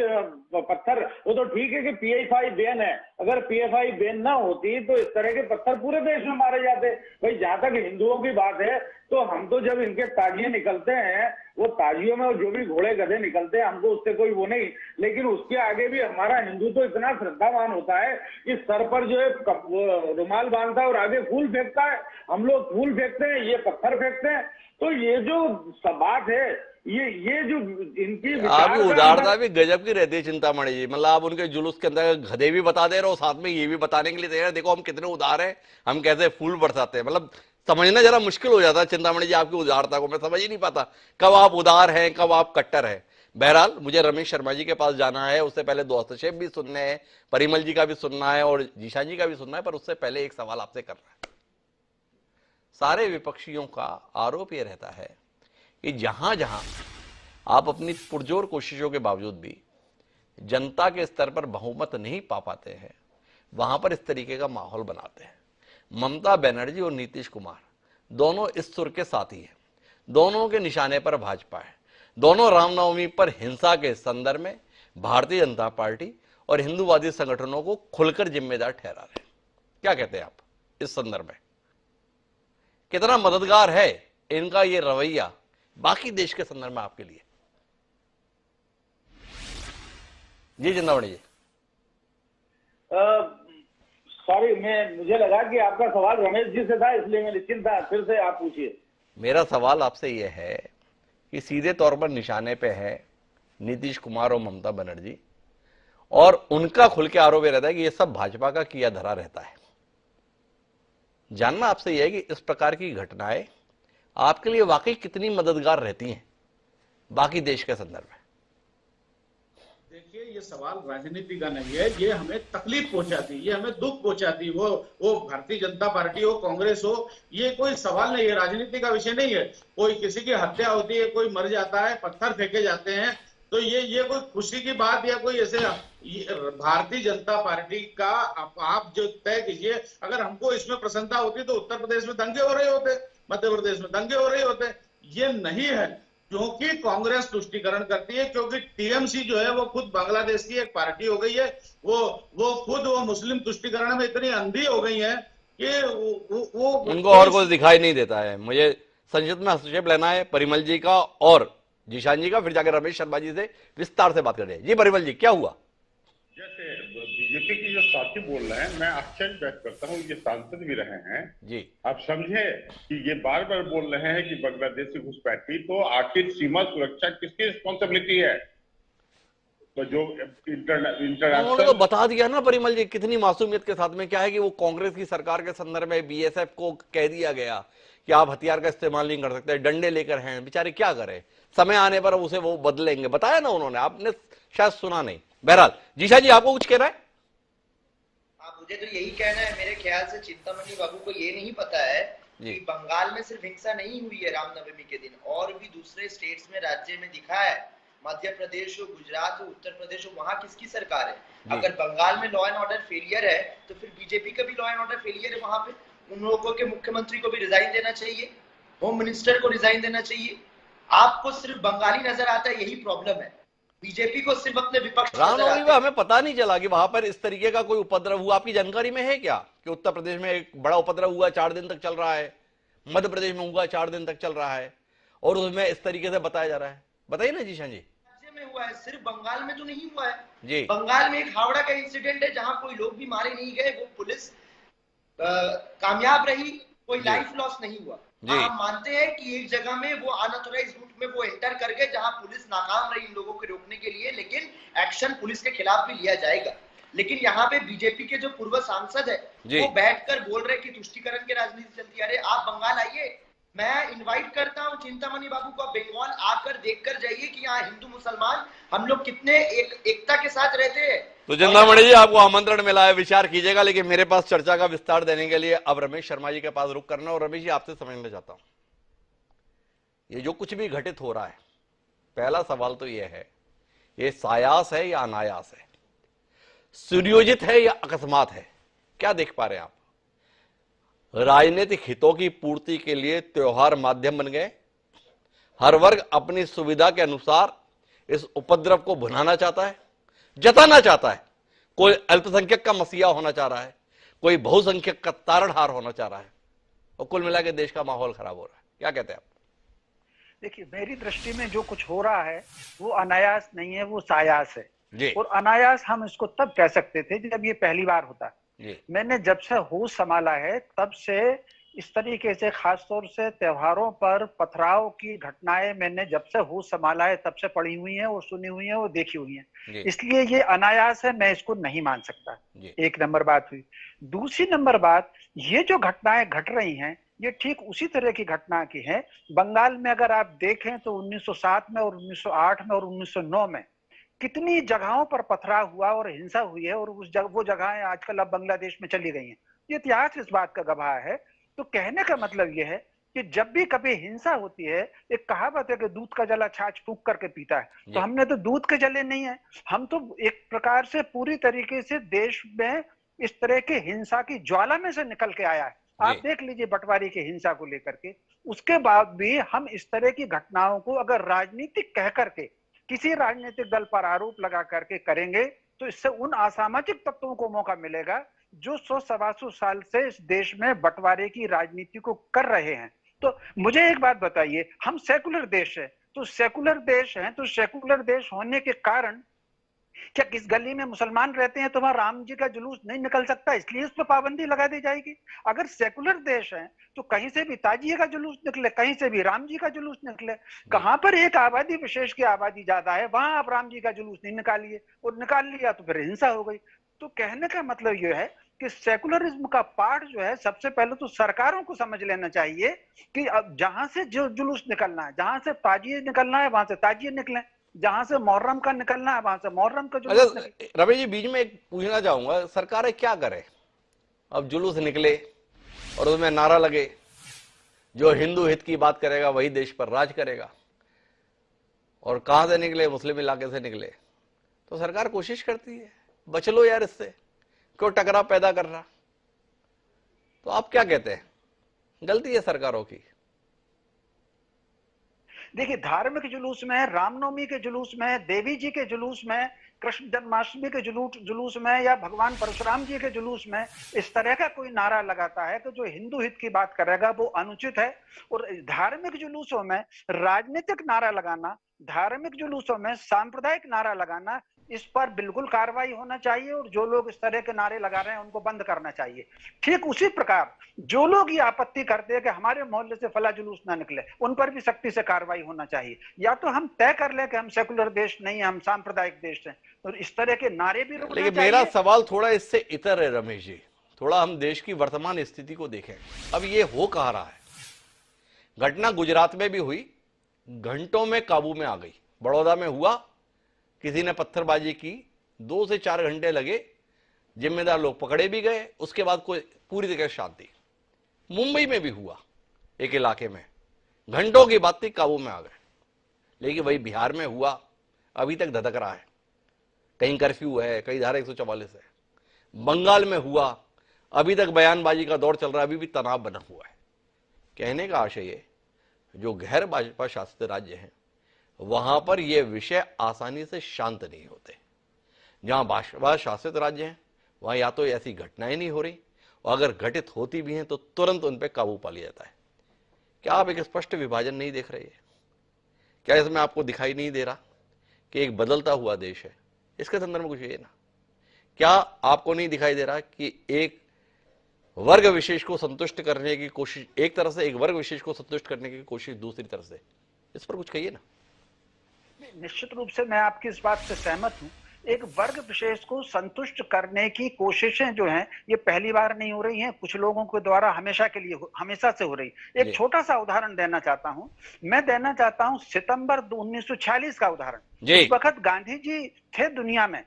पत्थर, वो तो ठीक है कि PFI बैन है, अगर PFI बैन ना होती तो इस तरह के पत्थर पूरे देश में मारे जाते। भाई जहां तक हिंदुओं की बात है तो हम तो जब इनके ताजिए निकलते हैं, वो ताजियों में जो भी घोड़े गधे निकलते हैं, हमको उससे कोई वो नहीं, लेकिन उसके आगे भी हमारा हिंदू तो इतना श्रद्धावान होता है कि सर पर जो है रुमाल बांधता है और आगे फूल फेंकता है। हम लोग फूल फेंकते हैं, ये पत्थर फेंकते हैं। तो ये जो सब बात है, ये जो इनकी आपकी उदारता भी गजब की रहती है चिंतामणि जी। मतलब आप उनके जुलूस के अंदर गधे भी बता दे रहे हो, साथ में ये भी बताने के लिए तैयार, देखो हम कितने उदार हैं, हम कैसे फूल बरसाते हैं। मतलब समझना जरा मुश्किल हो जाता है चिंतामणि जी आपकी उदारता को। मैं समझ ही नहीं पाता कब आप उदार हैं, कब आप कट्टर हैं। बहरहाल मुझे रमेश शर्मा जी के पास जाना है, उससे पहले दो हस्तक्षेप भी सुनने हैं, परिमल जी का भी सुनना है और जीशान जी का भी सुनना है। पर उससे पहले एक सवाल आपसे करना है। सारे विपक्षियों का आरोप यह रहता है कि जहां जहां आप अपनी पुरजोर कोशिशों के बावजूद भी जनता के स्तर पर बहुमत नहीं पा पाते हैं, वहां पर इस तरीके का माहौल बनाते हैं। ममता बनर्जी और नीतीश कुमार दोनों इस सुर के साथी हैं, दोनों के निशाने पर भाजपा है, दोनों रामनवमी पर हिंसा के संदर्भ में भारतीय जनता पार्टी और हिंदूवादी संगठनों को खुलकर जिम्मेदार ठहरा रहे हैं। क्या कहते हैं आप इस संदर्भ में? कितना मददगार है इनका ये रवैया बाकी देश के संदर्भ में आपके लिए? जी चिंतामणि जी। सॉरी, मुझे लगा कि आपका सवाल रमेश जी से था, इसलिए मैं निश्चिंत था। फिर से आप पूछिए। मेरा सवाल आपसे यह है कि सीधे तौर पर निशाने पे है नीतीश कुमार और ममता बनर्जी, और उनका खुल के आरोप रहता है कि यह सब भाजपा का किया धरा रहता है। जानना आपसे यह है कि इस प्रकार की घटनाएं आपके लिए वाकई कितनी मददगार रहती हैं बाकी देश के संदर्भ में? देखिए, ये सवाल राजनीति का नहीं है, ये हमें तकलीफ पहुंचाती, ये हमें दुख पहुंचाती, वो भारतीय जनता पार्टी हो, कांग्रेस हो, ये कोई सवाल नहीं है, राजनीति का विषय नहीं है। कोई किसी की हत्या होती है, कोई मर जाता है, पत्थर फेंके जाते हैं, तो ये कोई खुशी की बात या कोई ऐसे भारतीय जनता पार्टी का आप जो तय कीजिए। अगर हमको इसमें प्रसन्नता होती तो उत्तर प्रदेश में दंगे हो रहे होते, मध्य प्रदेश में दंगे हो रहे होते। ये नहीं है, क्योंकि कांग्रेस तुष्टीकरण करती है, क्योंकि टीएमसी जो है वो खुद बांग्लादेश की एक पार्टी हो गई है, वो खुद मुस्लिम तुष्टीकरण में इतनी अंधी हो गई है कि वो उनको और कुछ दिखाई नहीं देता है। मुझे संक्षिप्त में हस्तक्षेप लेना है परिमल जी का और जीशान जी का, फिर जाकर रमेश शर्मा जी से विस्तार से बात करें। जी परिमल जी, क्या हुआ? जैसे बीजेपी की जो साथी बोल रहे हैं, मैं आश्चर्य व्यक्त करता हूँ, ये सांसद भी रहे हैं जी। आप समझे कि ये बार बार बोल रहे हैं कि बांग्लादेशी घुसपैठी, तो आखिर सीमा सुरक्षा किसकी रिस्पॉन्सिबिलिटी है? तो जो इंटरनेशनल तो बता दिया ना परिमल जी कितनी मासूमियत के साथ में। क्या है कि वो कांग्रेस की सरकार के संदर्भ में बीएसएफ को कह दिया गया कि आप हथियार का इस्तेमाल नहीं कर सकते, डंडे लेकर हैं, बेचारे क्या करें, समय आने पर उसे वो बदलेंगे, बताया ना उन्होंने, आपने शायद सुना नहीं। बहरहाल जीशा जी, आपको कुछ कहना है? मुझे तो यही कहना है, मेरे ख्याल से चिंतामणि बाबू को ये नहीं पता है कि बंगाल में सिर्फ हिंसा नहीं हुई है रामनवमी के दिन, और भी दूसरे स्टेट्स में, राज्य में दिखा है। मध्य प्रदेश हो, गुजरात हो, उत्तर प्रदेश हो, वहां किसकी सरकार है? अगर बंगाल में लॉ एंड ऑर्डर फेलियर है तो फिर बीजेपी का भी लॉ एंड ऑर्डर फेलियर है वहां पे। उन लोगों के मुख्यमंत्री को भी रिजाइन देना चाहिए, होम मिनिस्टर को रिजाइन देना चाहिए। आपको सिर्फ बंगाली नजर आता है, यही प्रॉब्लम है। बीजेपी को सिर्फ अपने विपक्ष रामनवमी में हमें पता नहीं चला कि वहां पर इस तरीके का कोई उपद्रव हुआ। आपकी जानकारी में है क्या कि उत्तर प्रदेश में एक बड़ा उपद्रव हुआ, 4 दिन तक चल रहा है, मध्य प्रदेश में हुआ 4 दिन तक चल रहा है और उसमें इस तरीके से बताया जा रहा है? बताइए ना जीशान जी। राज्य में हुआ है, सिर्फ बंगाल में तो नहीं हुआ है जी। बंगाल में एक हावड़ा का इंसिडेंट है जहां कोई लोग भी मारे नहीं गए, वो पुलिस कामयाब रही, कोई लाइफ लॉस नहीं हुआ। हम मानते हैं कि एक जगह में वो अनऑथराइज रूट में वो एंटर कर गए जहां पुलिस नाकाम रही इन लोगों को रोकने के लिए, लेकिन एक्शन पुलिस के खिलाफ भी लिया जाएगा। लेकिन यहाँ पे बीजेपी के जो पूर्व सांसद है वो बैठकर बोल रहे कि तुष्टीकरण की राजनीति चलती है। अरे आप बंगाल आइए, मैं इनवाइट करता हूँ चिंतामणि बाबू को, बंगाल आकर देखकर जाइए कि यहाँ हिंदू मुसलमान हम लोग कितने एकता के साथ रहते हैं। तो चिंतामणि जी आपको आमंत्रण मिला है, विचार कीजिएगा। लेकिन मेरे पास चर्चा का विस्तार देने के लिए अब रमेश शर्मा जी के पास रुक करना, और रमेश जी आपसे समझना चाहता हूं ये जो कुछ भी घटित हो रहा है, पहला सवाल तो यह है, ये सायास है या अनायास है, सुनियोजित है या अकस्मात है? क्या देख पा रहे हैं आप? राजनीतिक हितों की पूर्ति के लिए त्योहार माध्यम बन गए, हर वर्ग अपनी सुविधा के अनुसार इस उपद्रव को भुनाना चाहता है, जताना चाहता है। कोई अल्पसंख्यक का मसीहा होना चाह रहा है, कोई बहुसंख्यक का तारणहार होना चाह रहा है, और कुल मिला के देश का माहौल खराब हो रहा है। क्या कहते हैं आप? देखिए, मेरी दृष्टि में जो कुछ हो रहा है वो अनायास नहीं है, वो सायास है जी। और अनायास हम इसको तब कह सकते थे जब ये पहली बार होता है। मैंने जब से होश संभाला है तब से इस तरीके से खासतौर से त्योहारों पर पथराव की घटनाएं मैंने जब से होश संभाला है तब से पढ़ी हुई हैं और सुनी हुई हैं और देखी हुई हैं। इसलिए ये अनायास है, मैं इसको नहीं मान सकता। एक नंबर बात हुई। दूसरी नंबर बात, ये जो घटनाएं घट रही हैं ये ठीक उसी तरह की घटना की है। बंगाल में अगर आप देखें तो 1907 में और 1908 में और 1909 में कितनी जगहों पर पथराव हुआ और हिंसा हुई है, और वो जगहें आजकल अब बांग्लादेश में चली गई हैं। ये इतिहास इस बात का गवाह है। तो कहने का मतलब ये है कि जब भी कभी हिंसा होती है, एक कहावत है कि दूध का जला छाछ फूंक करके पीता है, तो हमने तो दूध के जले नहीं है, हम तो एक प्रकार से पूरी तरीके से देश में इस तरह के हिंसा की ज्वाला में से निकल के आया है। आप देख लीजिए बंटवारे की हिंसा को लेकर के, उसके बाद भी हम इस तरह की घटनाओं को अगर राजनीतिक कह करके किसी राजनीतिक दल पर आरोप लगा करके करेंगे तो इससे उन असामाजिक तत्वों को मौका मिलेगा जो 100-125 साल से इस देश में बंटवारे की राजनीति को कर रहे हैं। तो मुझे एक बात बताइए, हम सेकुलर देश है, तो सेकुलर देश है, तो सेकुलर देश होने के कारण क्या किस गली में मुसलमान रहते हैं तो वहां राम जी का जुलूस नहीं निकल सकता, इसलिए उस पर पाबंदी लगा दी जाएगी? अगर सेकुलर देश है तो कहीं से भी ताजिए का जुलूस निकले, कहीं से भी राम जी का जुलूस निकले। कहां पर एक आबादी विशेष की आबादी ज्यादा है वहां आप राम जी का जुलूस नहीं निकालिए, और निकाल लिया तो फिर हिंसा हो गई। तो कहने का मतलब यह है कि सेकुलरिज्म का पाठ जो है, सबसे पहले तो सरकारों को समझ लेना चाहिए कि अब जहां से जो जुलूस निकलना है, जहां से ताजिए निकलना है वहां से ताजिए निकले, जहां से मुहर्रम का निकलना है वहां से मुहर्रम का जुलूस निकले। रमेश जी, बीच में एक पूछना चाहूंगा, सरकारें क्या करे? अब जुलूस निकले और उसमें नारा लगे, जो हिंदू हित की बात करेगा वही देश पर राज करेगा, और कहां से निकले? मुस्लिम इलाके से निकले। तो सरकार कोशिश करती है, बच लो यार इससे, क्यों टकराव पैदा कर रहा? तो आप क्या कहते हैं, गलती है सरकारों की? देखिए, धार्मिक जुलूस में, रामनवमी के जुलूस में, देवी जी के जुलूस में, कृष्ण जन्माष्टमी के जुलूस में, या भगवान परशुराम जी के जुलूस में इस तरह का कोई नारा लगाता है तो जो हिंदू हित की बात करेगा वो अनुचित है। और धार्मिक जुलूसों में राजनीतिक नारा लगाना, धार्मिक जुलूसों में सांप्रदायिक नारा लगाना, इस पर बिल्कुल कार्रवाई होना चाहिए, और जो लोग इस तरह के नारे लगा रहे हैं उनको बंद करना चाहिए। ठीक उसी प्रकार जो लोग ये आपत्ति करते हैं कि हमारे मोहल्ले से फला जुलूस ना निकले, उन पर भी सख्ती से कार्रवाई होना चाहिए। या तो हम तय कर लें कि हम सेकुलर देश नहीं है, हम सांप्रदायिक देश हैं, और इस तरह के नारे भी रुकने चाहिए। लेकिन मेरा सवाल थोड़ा इससे इतर है रमेश जी, थोड़ा हम देश की वर्तमान स्थिति को देखें। अब ये हो कह रहा है, घटना गुजरात में भी हुई, घंटों में काबू में आ गई। बड़ौदा में हुआ, किसी ने पत्थरबाजी की, 2 से 4 घंटे लगे, जिम्मेदार लोग पकड़े भी गए, उसके बाद कोई पूरी तरह शांति। मुंबई में भी हुआ, एक इलाके में घंटों की बात थी, काबू में आ गए। लेकिन वही बिहार में हुआ, अभी तक धधक रहा है, कहीं कर्फ्यू है, कहीं धारा 144 है। बंगाल में हुआ, अभी तक बयानबाजी का दौर चल रहा है, अभी भी तनाव बना हुआ है। कहने का आशय ये, जो गैर भाजपा शासित राज्य हैं वहां पर ये विषय आसानी से शांत नहीं होते। जहां भाजपा शासित राज्य हैं वहां या तो ऐसी घटनाएं नहीं हो रही, और अगर घटित होती भी हैं तो तुरंत उन पर काबू पा लिया जाता है। क्या आप एक स्पष्ट विभाजन नहीं देख रहे हैं? क्या इसमें आपको दिखाई नहीं दे रहा कि एक बदलता हुआ देश है? इसके संदर्भ में कुछ ये ना, क्या आपको नहीं दिखाई दे रहा कि एक वर्ग विशेष को संतुष्ट करने की कोशिश, एक तरह से एक वर्ग विशेष को संतुष्ट करने की कोशिश दूसरी तरफ से, इस पर कुछ कहिए ना। निश्चित रूप से मैं आपकी इस बात से सहमत हूं। एक वर्ग विशेष को संतुष्ट करने की कोशिशें जो हैं ये पहली बार नहीं हो रही हैं, कुछ लोगों के द्वारा हमेशा से हो रही। एक छोटा सा उदाहरण देना चाहता हूं, मैं देना चाहता हूं सितंबर 1946 का उदाहरण। उस वक्त गांधी जी थे दुनिया में,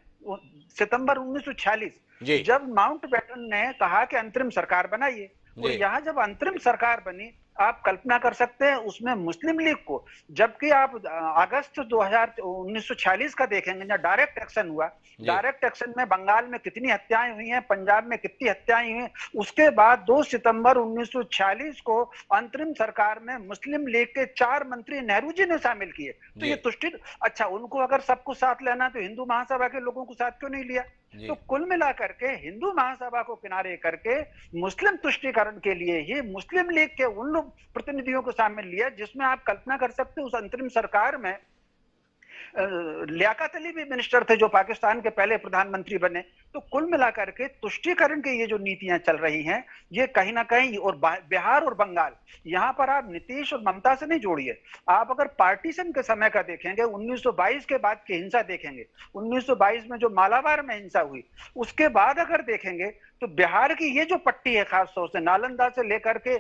सितंबर 1946, जब माउंटबेटन ने कहा कि अंतरिम सरकार बनाइए, और यहाँ जब अंतरिम सरकार बनी, आप कल्पना कर सकते हैं उसमें मुस्लिम लीग को, जबकि आप अगस्त 1946 का देखेंगे जहाँ डायरेक्ट एक्शन हुआ, डायरेक्ट एक्शन में बंगाल में कितनी हत्याएं हुई हैं, पंजाब में कितनी हत्याएं हुई हैं। उसके बाद 2 सितंबर 1946 को अंतरिम सरकार में मुस्लिम लीग के 4 मंत्री नेहरू जी ने शामिल किए। तो ये तुष्टि, अच्छा उनको अगर सबको साथ लेना तो हिंदू महासभा के लोगों को साथ क्यों नहीं लिया? तो कुल मिलाकर के हिंदू महासभा को किनारे करके मुस्लिम तुष्टीकरण के लिए ही मुस्लिम लीग के उन लोग प्रतिनिधियों को शामिल लिया, जिसमें आप कल्पना कर सकते हैं उस अंतरिम सरकार में लियाकत अली भी मिनिस्टर थे जो पाकिस्तान के पहले प्रधानमंत्री बने। तो कुल मिलाकर के तुष्टीकरण की ये जो नीतियां चल रही हैं ये कहीं ना कहीं, और बिहार और बंगाल, यहां पर आप नीतीश और ममता से नहीं जोड़िए। आप अगर पार्टीशन के समय का देखेंगे, 1922 के बाद की हिंसा देखेंगे, 1922 में जो मालाबार में हिंसा हुई, उसके बाद अगर देखेंगे तो बिहार की ये जो पट्टी है, खासतौर से नालंदा से लेकर के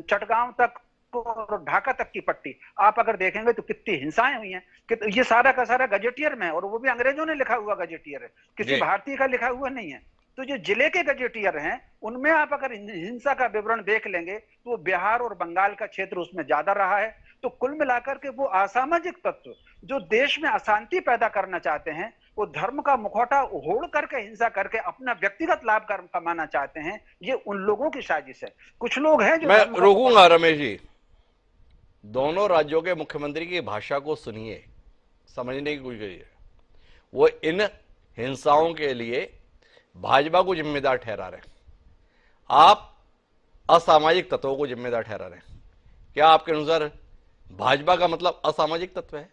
चटगांव तक और ढाका तक की पट्टी, आप अगर देखेंगे तो कितनी हिंसाएं हुई हैं। कि ये सारा का सारा गजेटियर में है, और वो भी अंग्रेजों ने लिखा हुआ गजेटियर है, किसी भारतीय का लिखा हुआ नहीं है। तो जो जिले के गजेटियर हैं उनमें आप अगर हिंसा का विवरण देख लेंगे तो वो बिहार और बंगाल का क्षेत्र उसमें ज्यादा रहा है। तो कुल मिलाकर के वो असामाजिक तत्व जो देश में अशांति पैदा करना चाहते हैं, वो धर्म का मुखौटा ओढ़ करके हिंसा करके अपना व्यक्तिगत लाभ कमाना चाहते हैं, ये उन लोगों की साजिश है। कुछ लोग हैं जो, मैं रोकूंगा रमेश जी, दोनों राज्यों के मुख्यमंत्री की भाषा को सुनिए, समझने की कोशिश करिए। वो इन हिंसाओं के लिए भाजपा को जिम्मेदार ठहरा रहे हैं, आप असामाजिक तत्वों को जिम्मेदार ठहरा रहे हैं। क्या आपके अनुसार भाजपा का मतलब असामाजिक तत्व है?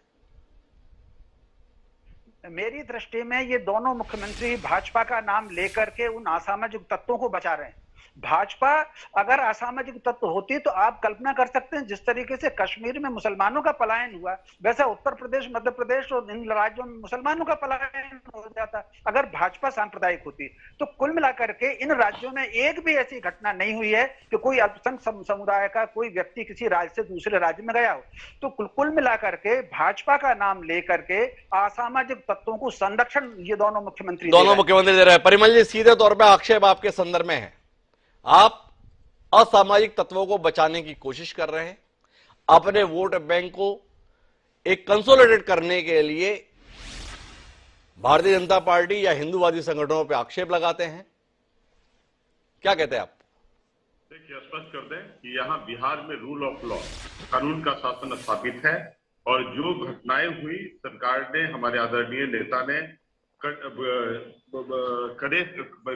मेरी दृष्टि में ये दोनों मुख्यमंत्री भाजपा का नाम लेकर के उन असामाजिक तत्वों को बचा रहे हैं। भाजपा अगर असामाजिक तत्व होती तो आप कल्पना कर सकते हैं जिस तरीके से कश्मीर में मुसलमानों का पलायन हुआ, वैसा उत्तर प्रदेश, मध्य प्रदेश और इन राज्यों में मुसलमानों का पलायन हो जाता अगर भाजपा सांप्रदायिक होती। तो कुल मिलाकर के इन राज्यों में एक भी ऐसी घटना नहीं हुई है कि कोई अल्पसंख्यक समुदाय का कोई व्यक्ति किसी राज्य से दूसरे राज्य में गया हो। तो कुल मिलाकर के भाजपा का नाम लेकर के असामाजिक तत्वों को संरक्षण ये दोनों मुख्यमंत्री दे रहे हैं। परिमल जी, सीधे तौर पर आक्षेप आपके संदर्भ में है, आप असामाजिक तत्वों को बचाने की कोशिश कर रहे हैं, अपने वोट बैंक को एक कंसोलिडेट करने के लिए भारतीय जनता पार्टी या हिंदूवादी संगठनों पर आक्षेप लगाते हैं। क्या कहते हैं आप? देखिए, स्पष्ट कर दें कि यहाँ बिहार में रूल ऑफ लॉ, कानून का शासन स्थापित है, और जो घटनाएं हुई सरकार ने, हमारे आदरणीय नेता ने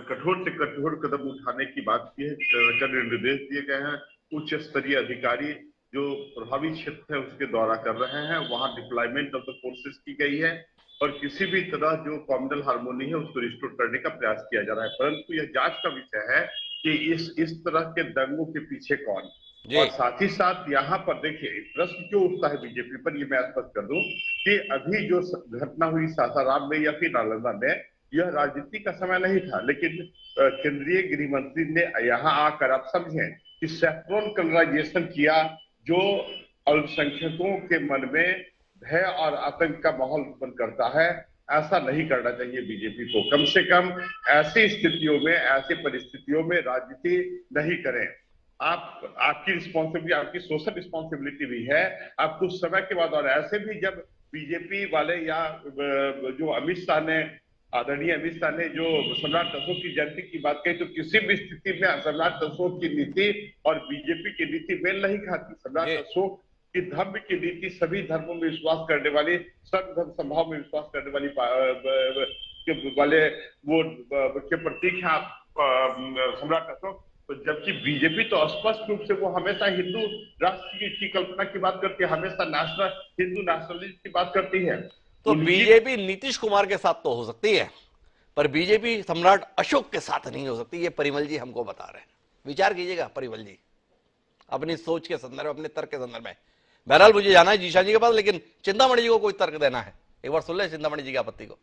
कठोर से कठोर कदम उठाने की बात की है, कड़े निर्देश दिए गए हैं। उच्च स्तरीय अधिकारी जो प्रभावित क्षेत्र है उसके दौरा कर रहे हैं, वहां डिप्लॉयमेंट ऑफ द फोर्सेस की गई है, और किसी भी तरह जो कम्युनल हार्मोनी है उसको रिस्टोर करने का प्रयास किया जा रहा है। परंतु यह जांच का विषय है कि इस तरह के दंगों के पीछे कौन, और साथ ही साथ यहाँ पर देखिए प्रश्न क्यों उठता है बीजेपी पर, ये मैं स्पष्ट कर दूं कि अभी जो घटना हुई सासाराम में या फिर नालंदा में, यह राजनीति का समय नहीं था, लेकिन केंद्रीय गृह मंत्री ने यहाँ आकर, आप समझें कि सैफ्रॉन कलराइजेशन किया, जो अल्पसंख्यकों के मन में भय और आतंक का माहौल उत्पन्न करता है। ऐसा नहीं करना चाहिए बीजेपी को, कम से कम ऐसी स्थितियों में, ऐसी परिस्थितियों में राजनीति नहीं करें। आपकी रिस्पॉन्सिबिलिटी, आपकी सोशल रिस्पॉन्सिबिलिटी भी है, आप कुछ समय के बाद, और ऐसे भी जब बीजेपी वाले या जो अमित शाह ने, आदरणीय अमित शाह ने जो सम्राट अशोक की जयंती की बात कही, तो किसी भी स्थिति में सम्राट अशोक की नीति और बीजेपी की नीति मेल नहीं खाती। सम्राट अशोक की धर्म की नीति सभी धर्मों में विश्वास करने वाली, सब धर्म संभाव में विश्वास करने वाले वो के प्रतीक है सम्राट अशोक। तो जबकि बीजेपी तो स्पष्ट रूप से वो हमेशा हिंदू राष्ट्र की कल्पना की बात करती है, हमेशा हिंदू नेशनलिज्म की बात करती है। तो बीजेपी नीतीश कुमार के साथ तो हो सकती है, पर बीजेपी सम्राट अशोक के साथ नहीं हो सकती। ये परिमल जी हमको बता रहे हैं। विचार कीजिएगा परिमल जी, अपनी सोच के संदर्भ, अपने तर्क के संदर्भ में। बहरहाल मुझे जाना है जीशा जी के पास, लेकिन चिंतामणि जी को कोई तर्क देना है, एक बार सुन ले चिंतामणि जी की आपत्ति को।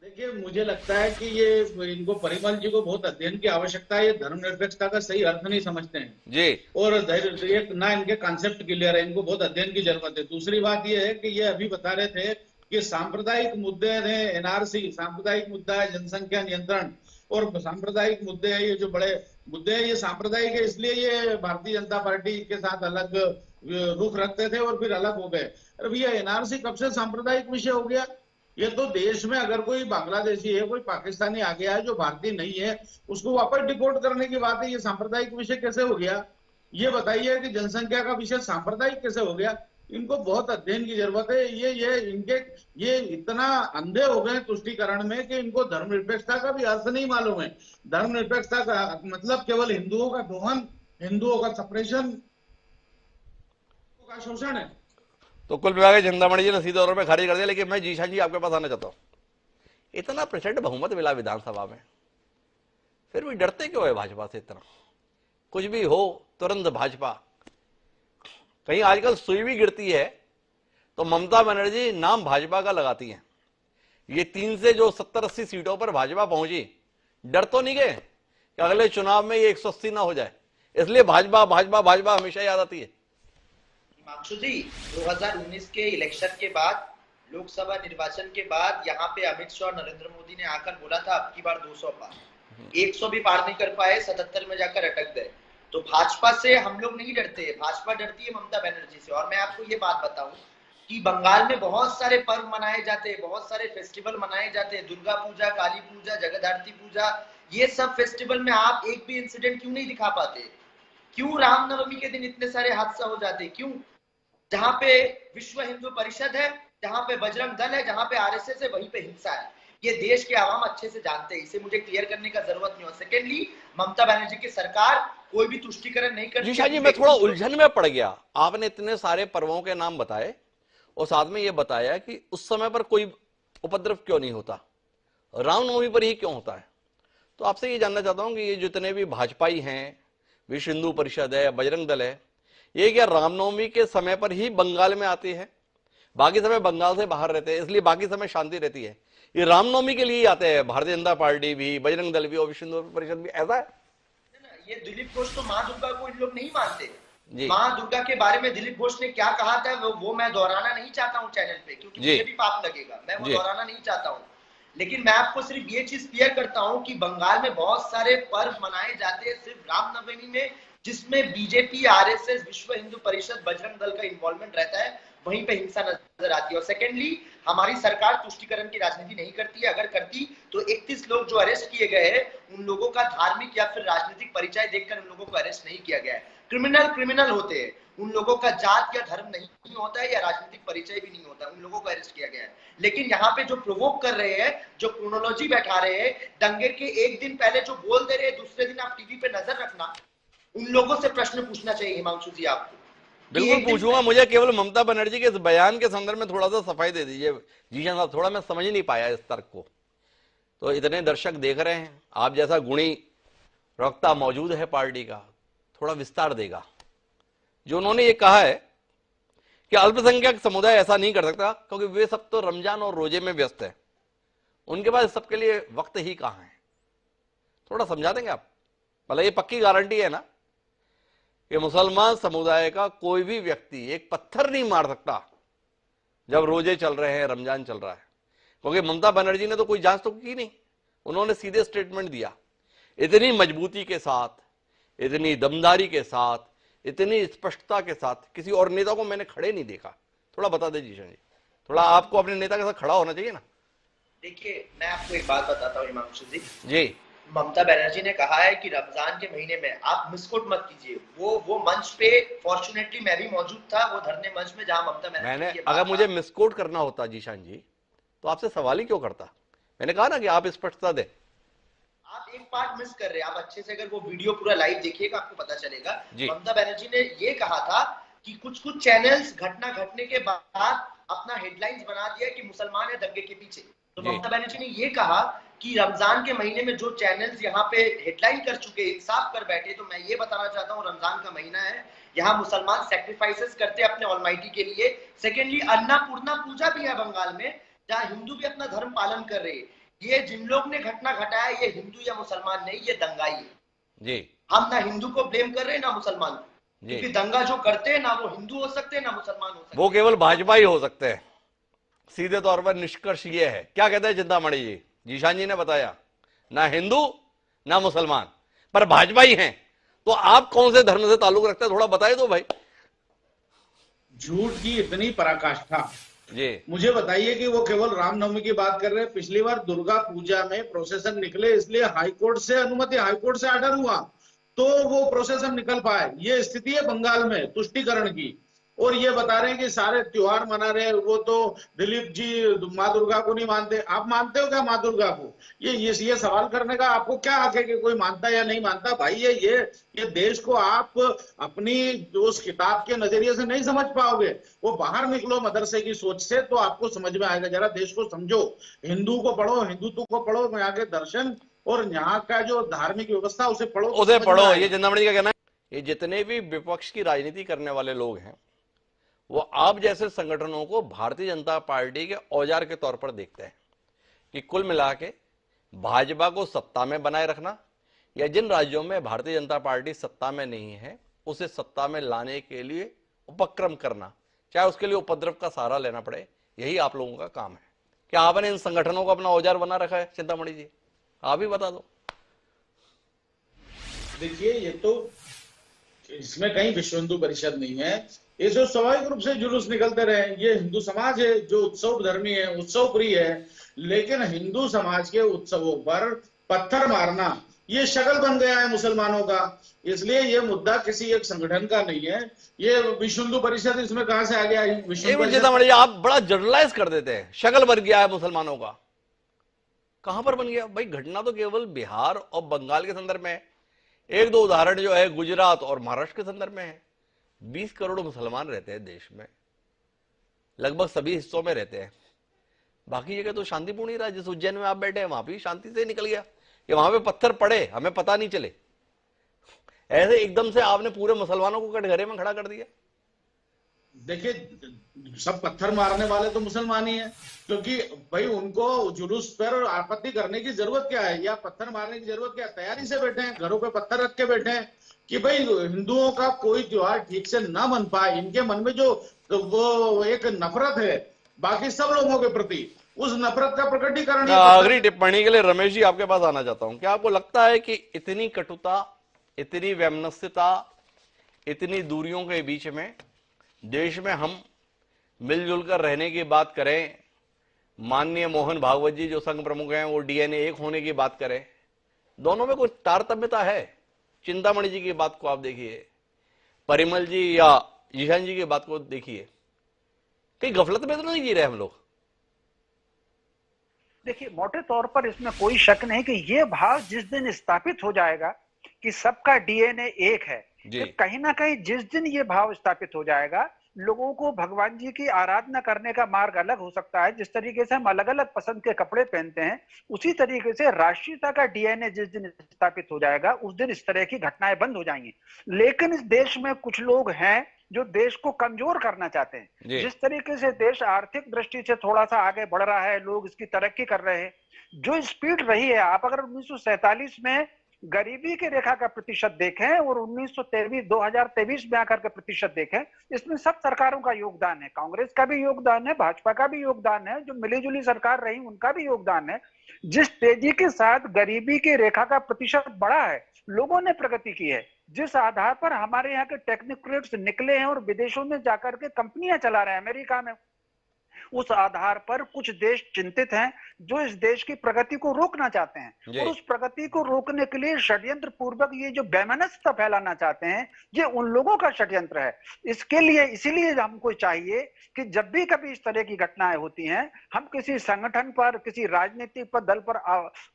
देखिए, मुझे लगता है कि ये इनको परिमल जी को बहुत अध्ययन की आवश्यकता है। ये धर्मनिरपेक्षता का सही अर्थ नहीं समझते हैं जी, और एक ना इनके कॉन्सेप्ट क्लियर है, इनको बहुत अध्ययन की जरूरत है। दूसरी बात ये है कि ये अभी बता रहे थे कि सांप्रदायिक मुद्दे हैं, एनआरसी सांप्रदायिक मुद्दा है, जनसंख्या नियंत्रण और सांप्रदायिक मुद्दे हैं, ये जो बड़े मुद्दे हैं ये सांप्रदायिक है, इसलिए ये भारतीय जनता पार्टी के साथ अलग रुख रखते थे और फिर अलग हो गए। अरे भैया, एनआरसी कब से सांप्रदायिक विषय हो गया? ये तो देश में अगर कोई बांग्लादेशी है, कोई पाकिस्तानी आ गया है जो भारतीय नहीं है, उसको वापस डिपोर्ट करने की बात है। ये सांप्रदायिक विषय कैसे हो गया? ये बताइए कि जनसंख्या का विषय सांप्रदायिक कैसे हो गया? इनको बहुत अध्ययन की जरूरत है। ये इतना अंधे हो गए तुष्टीकरण में कि इनको धर्मनिरपेक्षता का भी अर्थ नहीं मालूम है। धर्मनिरपेक्षता का मतलब केवल हिंदुओं का दोहन, हिंदुओं का सप्रेशन, का शोषण है। तो कुल मिलाकर चिंतामणि जी ने सीधे तौर पर खारिज कर दिया। लेकिन मैं जीशा जी आपके पास आना चाहता हूं। इतना प्रचंड बहुमत मिला विधानसभा में, फिर भी डरते क्यों है भाजपा से इतना? कुछ भी हो तुरंत भाजपा। कहीं आजकल सुई भी गिरती है तो ममता बनर्जी नाम भाजपा का लगाती हैं। ये 3 से जो 70-80 सीटों पर भाजपा पहुंची, डर तो नहीं गए कि अगले चुनाव में ये 180 ना हो जाए? इसलिए भाजपा भाजपा भाजपा हमेशा याद आती है। हिमांशु जी, 2019 के इलेक्शन के बाद, लोकसभा निर्वाचन के बाद यहाँ पे अमित शाह और नरेंद्र मोदी ने आकर बोला था अब की बार 200 पार, 100 भी पार नहीं कर पाए, 77 में जाकर अटक गए। तो भाजपा से हम लोग नहीं डरते, भाजपा डरती है ममता बनर्जी से। और मैं आपको ये बात बताऊं कि बंगाल में बहुत सारे पर्व मनाए जाते हैं, बहुत सारे फेस्टिवल मनाए जाते हैं, दुर्गा पूजा, काली पूजा, जगद्धात्री पूजा, ये सब फेस्टिवल में आप एक भी इंसिडेंट क्यों नहीं दिखा पाते? क्यों रामनवमी के दिन इतने सारे हादसा हो जाते? क्यों? जहां पे विश्व हिंदू परिषद है, जहां पे बजरंग दल है, जहां पे आरएसएस है, वहीं पे हिंसा है। ये देश के आवाम अच्छे से जानते हैं, इसे मुझे क्लियर करने का जरूरत नहीं हो। सेकेंडली, ममता बनर्जी की सरकार कोई भी तुष्टीकरण नहीं करती। जीशा जी, मैं थोड़ा उलझन में पड़ गया। आपने इतने सारे पर्वों के नाम बताए और साथ में ये बताया कि उस समय पर कोई उपद्रव क्यों नहीं होता, रामनवमी पर ही क्यों होता है। तो आपसे ये जानना चाहता हूं कि ये जितने भी भाजपाई हैं, विश्व हिंदू परिषद है, बजरंग दल है, ये क्या रामनवमी के समय पर ही बंगाल में आती है? बाकी समय बंगाल से बाहर रहते हैं, इसलिए बाकी समय शांति रहती है। ये रामनवमी के लिए आते हैं भारतीय जनता पार्टी भी, बजरंग दल भी और विश्व हिंदू परिषद भी, ऐसा है? ये दिलीप घोष तो माँ दुर्गा को इन लोग नहीं मानते। माँ दुर्गा के बारे में दिलीप घोष ने क्या कहा था वो मैं दोहराना नहीं चाहता हूँ चैनल पे, क्योंकि मुझे भी पाप लगेगा, मैं वो दोहराना नहीं चाहता हूँ। लेकिन मैं आपको सिर्फ ये चीज क्लियर करता हूँ कि बंगाल में बहुत सारे पर्व मनाए जाते हैं सिर्फ रामनवमी में, जिसमें बीजेपी, आरएसएस, विश्व हिंदू परिषद, बजरंग दल का इन्वॉल्वमेंट रहता है, वहीं पे हिंसा नजर आती है। और सेकेंडली, हमारी सरकार तुष्टीकरण की राजनीति नहीं करती है। अगर करती तो 31 लोग जो अरेस्ट किए गए हैं, उन लोगों का धार्मिक या फिर राजनीतिक परिचय देखकर उन लोगों को अरेस्ट नहीं किया गया है। क्रिमिनल होते हैं, उन लोगों का जात या धर्म नहीं होता है या राजनीतिक परिचय भी नहीं होता है, उन लोगों को अरेस्ट किया गया है। लेकिन यहाँ पे जो प्रोवोक कर रहे हैं, जो क्रोनोलॉजी बैठा रहे हैं, दंगे के एक दिन पहले जो बोल दे रहे हैं, दूसरे दिन आप टीवी पे नजर रखना, उन लोगों से प्रश्न पूछना चाहिए हिमांशु जी आपको। बिल्कुल पूछूंगा। मुझे केवल ममता बनर्जी के इस बयान के संदर्भ में थोड़ा सा सफाई दे दीजिए जीशा साहब, थोड़ा मैं समझ नहीं पाया इस तर्क को। तो इतने दर्शक देख रहे हैं, आप जैसा गुणी प्रवक्ता मौजूद है पार्टी का, थोड़ा विस्तार देगा। जो उन्होंने ये कहा है कि अल्पसंख्यक समुदाय ऐसा नहीं कर सकता क्योंकि वे सब तो रमजान और रोजे में व्यस्त है, उनके पास सबके लिए वक्त ही कहां है, थोड़ा समझा देंगे आप? भले ये पक्की गारंटी है ना कि मुसलमान समुदाय का कोई भी व्यक्ति एक पत्थर नहीं मार सकता जब रोजे चल रहे हैं, रमजान चल रहा है, क्योंकि ममता बनर्जी ने तो कोई जांच तो की नहीं, उन्होंने सीधे स्टेटमेंट दिया। इतनी मजबूती के साथ, इतनी दमदारी के साथ, इतनी स्पष्टता के साथ किसी और नेता को मैंने खड़े नहीं देखा। थोड़ा बता दे जीशा जी। थोड़ा आपको अपने नेता के साथ खड़ा होना चाहिए ना। देखिए, मैं आपको एक बात बताता हूँ हिमांशु जी, ममता बनर्जी ने कहा है कि रमजान के महीने में आप मिसकोट मत कीजिए। वो मंच पे फॉर्चुनेटली मैं भी मौजूद था, वो धरने मंच में जहां ममता बनर्जी मैंने अगर मुझे मिसकोट करना होता जीशान जी तो आपसे सवाल ही क्यों करता। मैंने कहा ना कि आप स्पष्टता दे। आप एक पार्ट मिस कर रहे हैं। आप अच्छे से अगर वो वीडियो पूरा लाइव देखिएगा आपको पता चलेगा। ममता बनर्जी ने ये कहा था कि कुछ चैनल्स घटना घटने के बाद अपना हेडलाइंस बना दिया कि मुसलमान है दंगे के पीछे। तो ममता बनर्जी ने ये कहा कि रमजान के महीने में जो चैनल्स यहाँ पे हेडलाइन कर चुके, इंसाफ कर बैठे, तो मैं ये बताना चाहता हूँ रमजान का महीना है, यहाँ मुसलमान सैक्रिफाइसेस करते हैं अपने ऑलमाइटी के लिए। सेकेंडली अन्नपूर्णा पूजा भी है बंगाल में, जहाँ हिंदू भी अपना धर्म पालन कर रहे हैं। ये जिन लोग ने घटना घटाया ये हिंदू या मुसलमान नहीं, ये दंगाई है जी। हम ना हिंदू को ब्लेम कर रहे हैं ना मुसलमान को, क्योंकि दंगा जो करते हैं ना वो हिंदू हो सकते हैं ना मुसलमान हो सकते हैं, वो केवल भाजपा ही हो सकते हैं। सीधे तौर पर निष्कर्ष ये है। क्या कहते हैं चिंतामणि जी? जीशान जी ने बताया ना हिंदू ना मुसलमान पर भाजपा ही हैं। तो आप कौन से धर्म से ताल्लुक रखते हैं, थोड़ा बताइए तो भाई। झूठ की इतनी पराकाष्ठा जी, मुझे बताइए कि वो केवल रामनवमी की बात कर रहे हैं। पिछली बार दुर्गा पूजा में प्रोसेसन निकले, इसलिए हाईकोर्ट से अनुमति, हाईकोर्ट से ऑर्डर हुआ तो वो प्रोसेसन निकल पाए। ये स्थिति है बंगाल में तुष्टिकरण की। और ये बता रहे हैं कि सारे त्योहार मना रहे हैं, वो तो दिलीप जी माँ दुर्गा को नहीं मानते। आप मानते हो क्या माँ दुर्गा को? ये सवाल करने का आपको क्या हक है कि कोई मानता या नहीं मानता? भाई ये देश को आप अपनी उस किताब के नजरिए से नहीं समझ पाओगे। वो बाहर निकलो मदरसे की सोच से तो आपको समझ में आएगा। जरा देश को समझो, हिंदू को पढ़ो, हिंदुत्व को पढ़ो, यहाँ के दर्शन और यहाँ का जो धार्मिक व्यवस्था उसे पढ़ो, उसे पढ़ो। ये चिंतामणि का कहना है। ये जितने भी विपक्ष की राजनीति करने वाले लोग हैं वो आप जैसे संगठनों को भारतीय जनता पार्टी के औजार के तौर पर देखते हैं कि कुल मिला के भाजपा को सत्ता में बनाए रखना या जिन राज्यों में भारतीय जनता पार्टी सत्ता में नहीं है उसे सत्ता में लाने के लिए उपक्रम करना, चाहे उसके लिए उपद्रव का सहारा लेना पड़े, यही आप लोगों का काम है। क्या आपने इन संगठनों को अपना औजार बना रखा है चिंतामणि जी? आप ही बता दो। देखिए, ये तो इसमें कहीं विश्व हिंदू परिषद नहीं है। ये जो स्वाभाविक रूप से जुलूस निकलते रहे, ये हिंदू समाज है जो उत्सव धर्मी है, उत्सव प्रिय है, लेकिन हिंदू समाज के उत्सवों पर पत्थर मारना ये शक्ल बन गया है मुसलमानों का। इसलिए ये मुद्दा किसी एक संगठन का नहीं है। ये विश्व हिंदू परिषद इसमें कहां से आ गया? चिंतामणि आप बड़ा जनरलाइज कर देते हैं, शक्ल बन गया है मुसलमानों का। कहां पर बन गया भाई? घटना तो केवल बिहार और बंगाल के संदर्भ में है। एक दो उदाहरण जो है गुजरात और महाराष्ट्र के संदर्भ में है। 20 करोड़ मुसलमान रहते हैं देश में, लगभग सभी हिस्सों में रहते हैं। बाकी जगह तो शांतिपूर्ण ही रहा। जिस उज्जैन में आप बैठे हैं वहां भी शांति से निकल गया कि वहां पे पत्थर पड़े हमें पता नहीं चले। ऐसे एकदम से आपने पूरे मुसलमानों को कटघरे में खड़ा कर दिया। देखिए, सब पत्थर मारने वाले तो मुसलमान ही हैं, क्योंकि भाई उनको जुलूस पर आपत्ति करने की जरूरत क्या है या पत्थर मारने की जरूरत क्या है? तैयारी से बैठे हैं, घरों पे पत्थर रख के बैठे हैं कि भाई हिंदुओं का कोई त्योहार ठीक से ना बन पाए। इनके मन में जो वो एक नफरत है बाकी सब लोगों के प्रति, उस नफरत का प्रकटीकरण। आखिरी टिप्पणी के लिए रमेश जी आपके पास आना चाहता हूं। क्या आपको लगता है कि इतनी कटुता, इतनी वैमनस्यता, इतनी दूरियों के बीच में देश में हम मिलजुल कर रहने की बात करें, माननीय मोहन भागवत जी जो संघ प्रमुख हैं वो डीएनए एक होने की बात करें, दोनों में कोई तारतम्यता है? चिंतामणि जी की बात को आप देखिए, परिमल जी या ईशान जी की बात को देखिए, कहीं गफलत में तो नहीं जी रहे हम लोग? देखिए, मोटे तौर पर इसमें कोई शक नहीं कि ये भाव जिस दिन स्थापित हो जाएगा कि सबका डीएनए एक है, तो कहीं ना कहीं जिस दिन ये भाव स्थापित हो जाएगा, लोगों को भगवान जी की आराधना करने का मार्ग अलग हो सकता है। जिस तरीके से हम अलग अलग पसंद के कपड़े पहनते हैं, उसी तरीके से राष्ट्रीयता का डीएनए जिस दिन स्थापित हो जाएगा उस दिन इस तरह की घटनाएं बंद हो जाएंगी। लेकिन इस देश में कुछ लोग हैं जो देश को कमजोर करना चाहते हैं। जिस तरीके से देश आर्थिक दृष्टि से थोड़ा सा आगे बढ़ रहा है, लोग इसकी तरक्की कर रहे हैं, जो स्पीड रही है, आप अगर 1947 में गरीबी की रेखा का प्रतिशत देखें और 2023 में आकर के प्रतिशत देखें, इसमें सब सरकारों का योगदान है। कांग्रेस का भी योगदान है, भाजपा का भी योगदान है, जो मिलीजुली सरकार रही उनका भी योगदान है। जिस तेजी के साथ गरीबी की रेखा का प्रतिशत बढ़ा है, लोगों ने प्रगति की है, जिस आधार पर हमारे यहाँ के टेक्नोक्रेट्स निकले हैं और विदेशों में जाकर के कंपनियां चला रहे हैं, अमेरिका में, उस आधार पर कुछ देश चिंतित हैं जो इस देश की प्रगति को रोकना चाहते हैं, और उस प्रगति को रोकने के लिए षड्यंत्र पूर्वक ये जो वैमनस्यता फैलाना चाहते हैं, ये उन लोगों का षड्यंत्र है। इसके लिए इसीलिए हमको चाहिए कि जब भी कभी इस तरह की घटनाएं होती हैं, हम किसी संगठन पर, किसी राजनीतिक पर, दल पर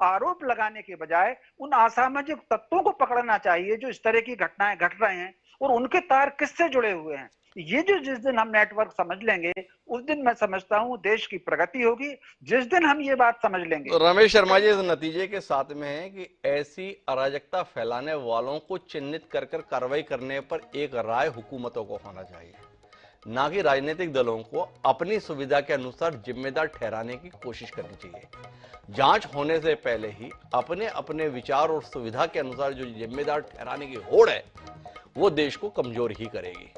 आरोप लगाने के बजाय उन असामाजिक तत्वों को पकड़ना चाहिए जो इस तरह की घटनाएं घट रहे हैं और उनके तार किससे जुड़े हुए हैं। ये जो जिस दिन हम नेटवर्क समझ लेंगे उस दिन मैं समझता हूं देश की प्रगति होगी। जिस दिन हम ये बात समझ लेंगे, तो रमेश शर्मा जी इस नतीजे के साथ में है कि ऐसी अराजकता फैलाने वालों को चिन्हित कर कार्रवाई करने पर एक राय हुकूमतों को होना चाहिए, ना कि राजनीतिक दलों को अपनी सुविधा के अनुसार जिम्मेदार ठहराने की कोशिश करनी चाहिए। जांच होने से पहले ही अपने अपने विचार और सुविधा के अनुसार जो जिम्मेदार ठहराने की होड़ है वो देश को कमजोर ही करेगी,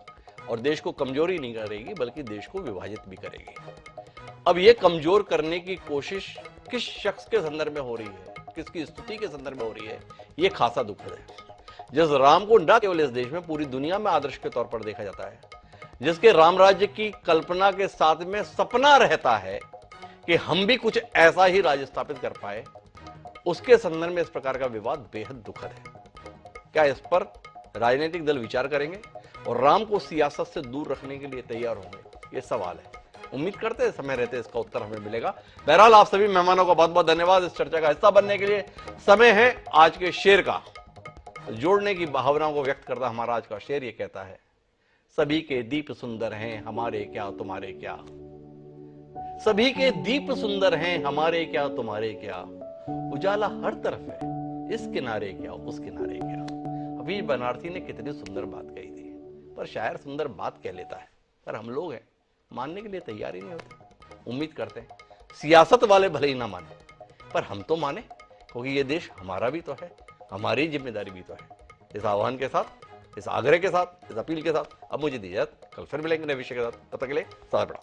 और देश को कमजोर ही नहीं करेगी बल्कि देश को विभाजित भी करेगी। अब ये कमजोर करने की कोशिश किस शख्स के संदर्भ में हो रही है, किसकी स्तुति के संदर्भ में हो रही है, ये खासा दुखद है। जिस राम को न केवल इस देश में पूरी दुनिया में आदर्श के तौर पर देखा जाता है, जिसके राम राज्य की कल्पना के साथ में सपना रहता है कि हम भी कुछ ऐसा ही राज्य स्थापित कर पाए, उसके संदर्भ में इस प्रकार का विवाद बेहद दुखद है। क्या इस पर राजनीतिक दल विचार करेंगे और राम को सियासत से दूर रखने के लिए तैयार होंगे, ये सवाल है। उम्मीद करते हैं समय रहते इसका उत्तर हमें मिलेगा। बहरहाल आप सभी मेहमानों का बहुत बहुत धन्यवाद इस चर्चा का हिस्सा बनने के लिए। समय है आज के शेर का। जोड़ने की भावनाओं को व्यक्त करता हमारा आज का शेर ये कहता है, सभी के दीप सुंदर हैं हमारे क्या तुम्हारे क्या, सभी के दीप सुंदर हैं हमारे क्या तुम्हारे क्या, उजाला हर तरफ है इस किनारे क्या उस किनारे क्या। अभी बनारसी ने कितनी सुंदर बात कही थी, पर शायर सुंदर बात कह लेता है, पर हम लोग हैं मानने के लिए तैयार ही नहीं होते। उम्मीद करते हैं सियासत वाले भले ही ना माने, पर हम तो माने, क्योंकि ये देश हमारा भी तो है, हमारी जिम्मेदारी भी तो है। इस आह्वान के साथ, इस आग्रह के साथ, इस अपील के साथ अब मुझे दीजिए, कल फिर मिलेंगे नए विषय के साथ। तब तक के लिए सदा बड़ा।